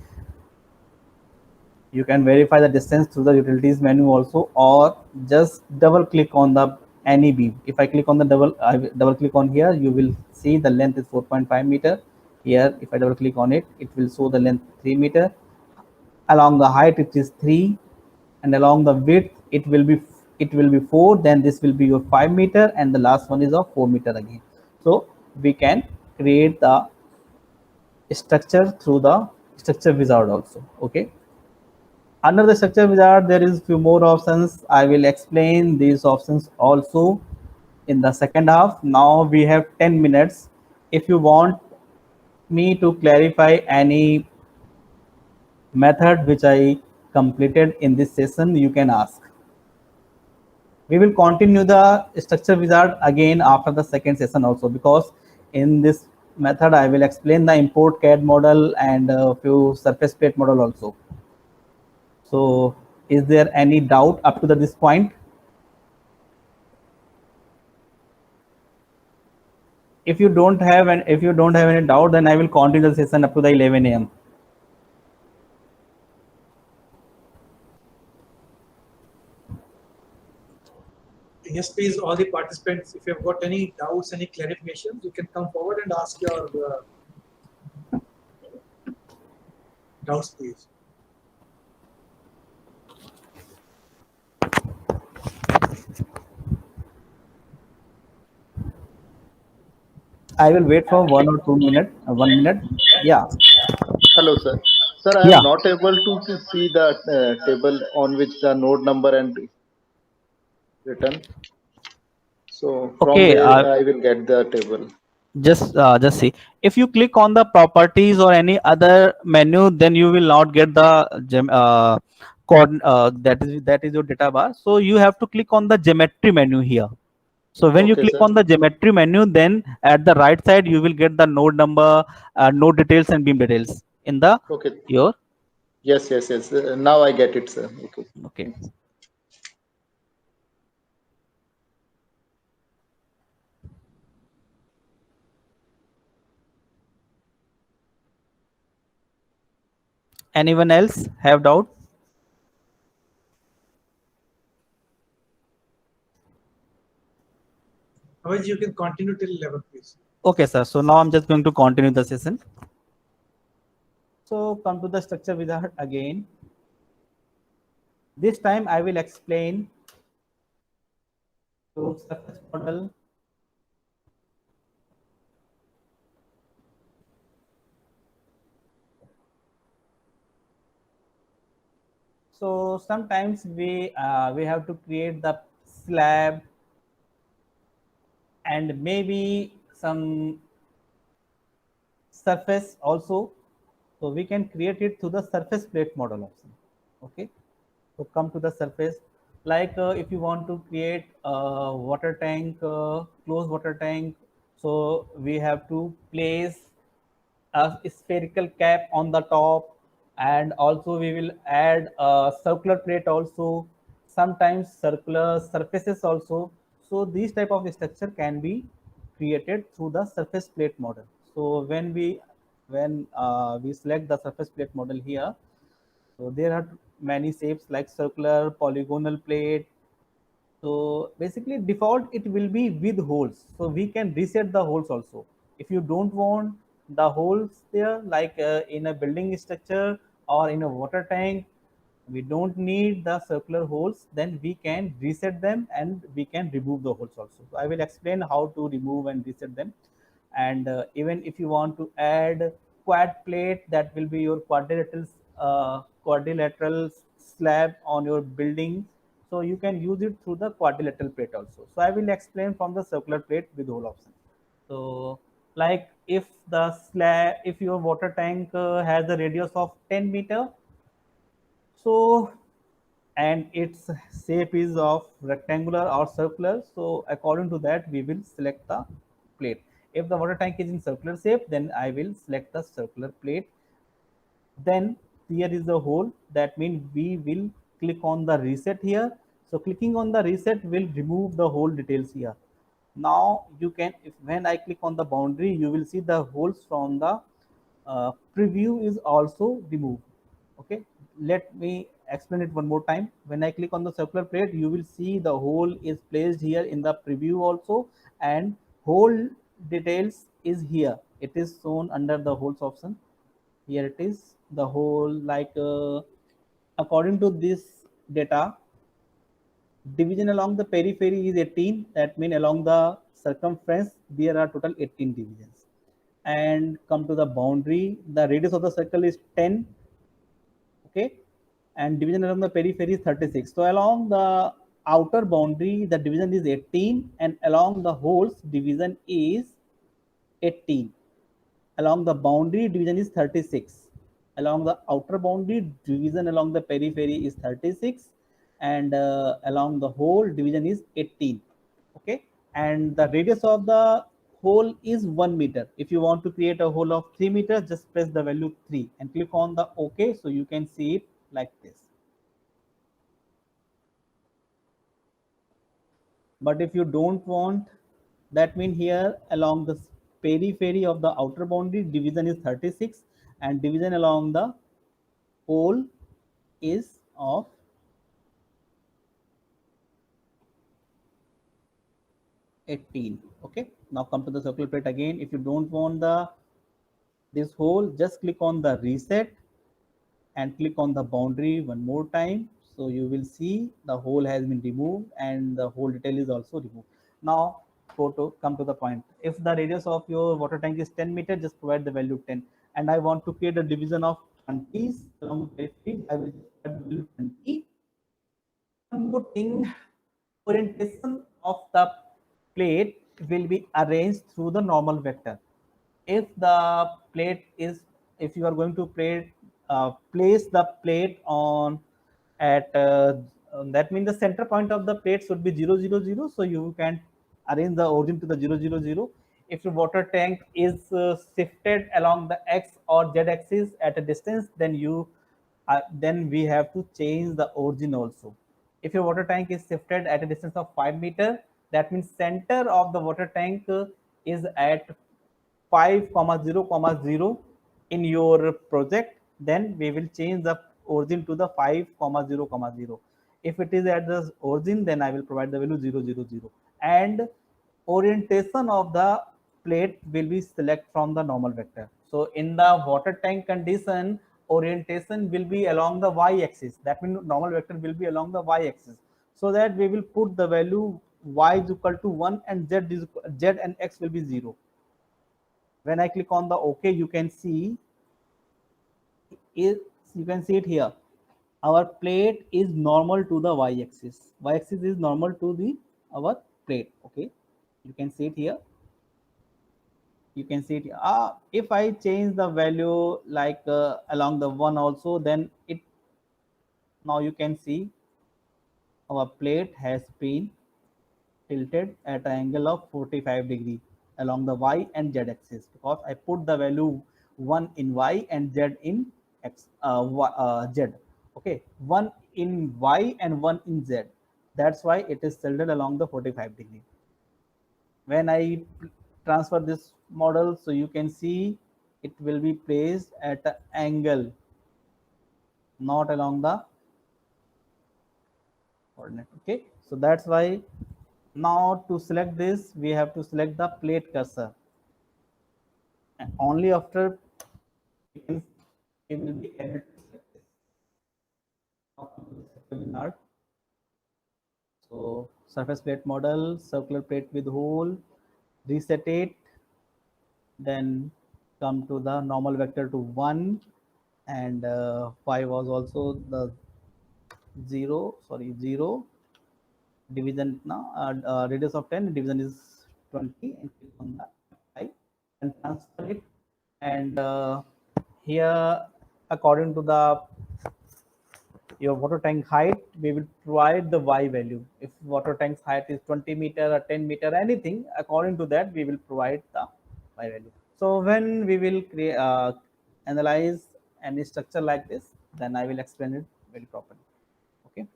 Speaker 2: You can verify the distance through the utilities menu also, or just double click on the any beam. If I click on the double click on here, you will see the length is 4.5 meter. Here, if I double click on it, it will show the length 3 meter. Along the height, it is 3, and along the width, it will be 4. Then this will be your 5 meter, and the last one is of 4 meter again. So we can create the structure through the structure wizard also. Okay. Under the structure wizard, there is few more options. I will explain these options also in the second half. Now we have 10 minutes. If you want me to clarify any method which I completed in this session, you can ask. We will continue the structure wizard again after the second session also, because in this method I will explain the import CAD model and a few surface plate model also. So is there any doubt up to this point? If you don't have any doubt, then I will continue the session up to the 11 a.m.
Speaker 1: Yes, please, all the participants, if you've got any doubts, any clarifications, you can come forward and ask your doubts, please.
Speaker 2: I will wait for 1 or 2 minutes. 1 minute. Yeah.
Speaker 3: Hello, sir. Sir, I
Speaker 2: Yeah.
Speaker 3: am not able to see the table on which the node number and written. So from
Speaker 2: Okay.
Speaker 3: where I will get the table?
Speaker 2: Just see. If you click on the properties or any other menu, then you will not get the code. That is your data bar. So you have to click on the geometry menu here. So when you
Speaker 3: Okay,
Speaker 2: click
Speaker 3: sir.
Speaker 2: on the geometry menu, then at the right side you will get the node number, node details, and beam details in the
Speaker 3: Okay.
Speaker 2: your.
Speaker 3: Yes, yes, yes. Now I get it, sir. Okay.
Speaker 2: Okay. Anyone else have doubt?
Speaker 1: Otherwise, you can continue till 11, please.
Speaker 2: Okay, sir. So now I'm just going to continue the session. So come to the structure wizard again. This time I will explain to surface model. So sometimes we have to create the slab and maybe some surface also. So we can create it through the surface plate model option. Okay. So come to the surface. Like if you want to create a water tank, closed water tank, so we have to place a spherical cap on the top, and also we will add a circular plate also, sometimes circular surfaces also. So these type of structure can be created through the surface plate model. So when we select the surface plate model here, so there are many shapes like circular, polygonal plate. So basically default it will be with holes. So we can reset the holes also. If you don't want the holes there, like in a building structure or in a water tank, we don't need the circular holes, then we can reset them and we can remove the holes also. So I will explain how to remove and reset them. And even if you want to add quad plate, that will be your quadrilateral slab on your building, so you can use it through the quadrilateral plate also. So I will explain from the circular plate with whole option. So like if your water tank has a radius of 10 meter, so and its shape is of rectangular or circular, so according to that we will select the plate. If the water tank is in circular shape, then I will select the circular plate. Then here is the hole, that means we will click on the reset here. So clicking on the reset will remove the whole details here. Now you can, if when I click on the boundary, you will see the holes from the preview is also removed. Okay, let me explain it one more time. When I click on the circular plate, you will see the hole is placed here in the preview also, and hole details is here. It is shown under the holes option. Here it is, the hole, like according to this data, division along the periphery is 18. That means along the circumference there are total 18 divisions. And come to the boundary, the radius of the circle is 10. Okay, and division along the periphery is 36. So along the outer boundary the division is 18, and along the holes division is 18. Along the boundary division is 36. Along the outer boundary division along the periphery is 36, and along the hole division is 18. Okay, and the radius of the hole is 1 meter. If you want to create a hole of 3 meters, just press the value 3 and click on the OK, so you can see it like this. But if you don't want, that means here along the periphery of the outer boundary division is 36, and division along the hole is of 18. Okay, now come to the circular plate again. If you don't want the this hole, just click on the reset and click on the boundary one more time. So you will see the hole has been removed and the hole detail is also removed. Now come to the point. If the radius of your water tank is 10 meters, just provide the value 10. And I want to create a division of 20 along the periphery. I will just add the value 20. One more thing, orientation of the plate will be arranged through the normal vector. If the plate is, if you are going to place the plate on at that means the center point of the plate should be 0 0 0, so you can arrange the origin to the 0 0 0. If your water tank is shifted along the x or z axis at a distance, then then we have to change the origin also. If your water tank is shifted at a distance of 5 meter, that means center of the water tank is at 5 comma 0 comma 0 in your project, then we will change the origin to the 5 comma 0 comma 0. If it is at the origin, then I will provide the value 0 0 0, and orientation of the plate will be select from the normal vector. So in the water tank condition, orientation will be along the y-axis. That means normal vector will be along the y-axis. So that we will put the value y is equal to 1 and z and x will be 0. When I click on the OK, you can see it here. Our plate is normal to the y-axis. Y-axis is normal to the our plate. Okay, you can see it here. You can see it. If I change the value like along the 1 also, then it, now you can see our plate has been tilted at an angle of 45 degree along the y and z axis, because I put the value 1 in y and z in z. Okay, 1 in y and 1 in z. That's why it is tilted along the 45 degree. When I transfer this model, so you can see it will be placed at an angle, not along the coordinate. Okay, so that's why now to select this, we have to select the plate cursor, and only after it will be able to select this. So surface plate model, circular plate with hole, reset it, then come to the normal vector to 1, and 5 was also the 0 division. Now radius of 10, division is 20, and click on that and transfer it. And here, according to the your water tank height, we will provide the y value. If water tank's height is 20 meter or 10 meter, anything according to that, we will provide the y value. So when we will create analyze any structure like this, then I will explain it very properly. Okay,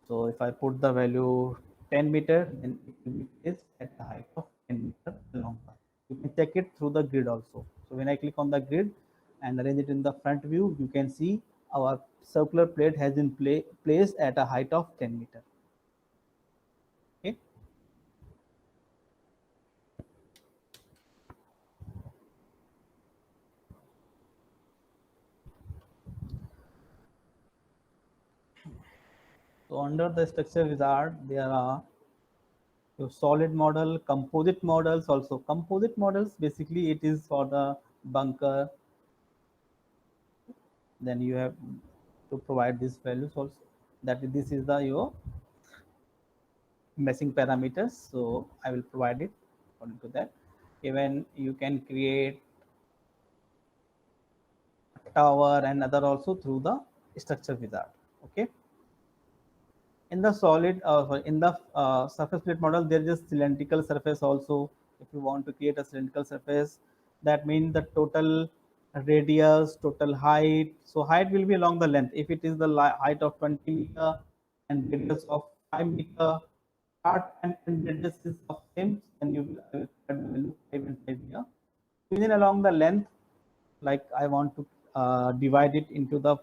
Speaker 2: so if I put the value 10 meter, then it will be placed at the height of 10 meter along the. You can check it through the grid also. So when I click on the grid and arrange it in the front view, you can see our circular plate has been placed at a height of 10 meter. Okay. So under the structure wizard, there are your solid model, composite models also. Composite models, basically it is for the bunker. Then you have to provide these values also, that this is the your meshing parameters. So I will provide it according to that. Even you can create tower and other also through the structure wizard. Okay. In the solid in the surface plate model, there is cylindrical surface also. If you want to create a cylindrical surface, that means the total radius, total height. So height will be along the length. If it is the height of 20 meter and radius of 5 meter, start and radius is of same, then you will add the value 5 and 5 here. Even along the length, like I want to divide it into the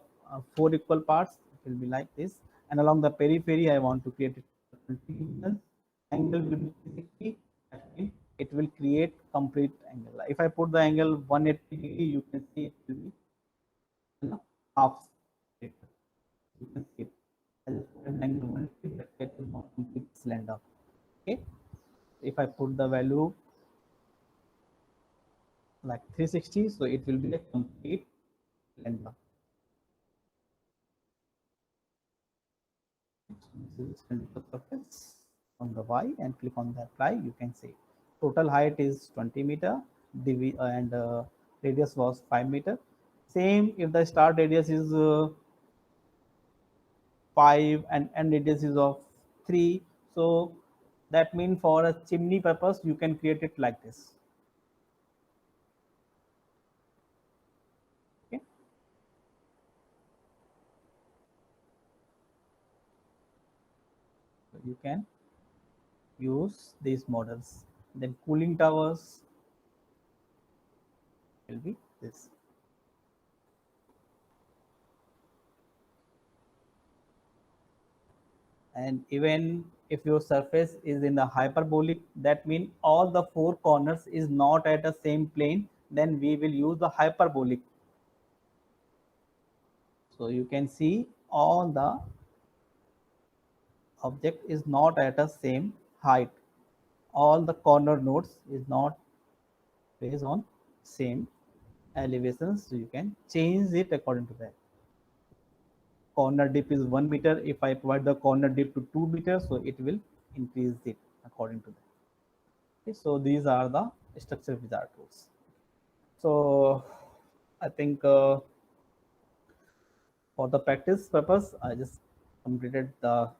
Speaker 2: 4 equal parts, it will be like this. And along the periphery, I want to create it 20 meters. Angle will be 60. That means it will create complete angle. If I put the angle 180 degree, you can see it will be, you know, half. You can see it. I just put an angle 180, that it is not complete cylinder. Okay. If I put the value like 360, so it will be a complete cylinder. This is cylindrical surface on the Y, and click on the apply. You can see total height is 20 meter, and radius was 5 meter. Same if the start radius is 5 and end radius is of 3. So that means for a chimney purpose, you can create it like this. Okay. So you can use these models. Then cooling towers will be this. And even if your surface is in the hyperbolic, that means all the 4 corners is not at the same plane, then we will use the hyperbolic. So you can see all the object is not at the same height, all the corner nodes is not based on same elevations, so you can change it according to that. Corner dip is 1 meter. If I provide the corner dip to 2 meters, so it will increase it according to that. Okay, so these are the structure wizard tools. So I think for the practice purpose, I just completed the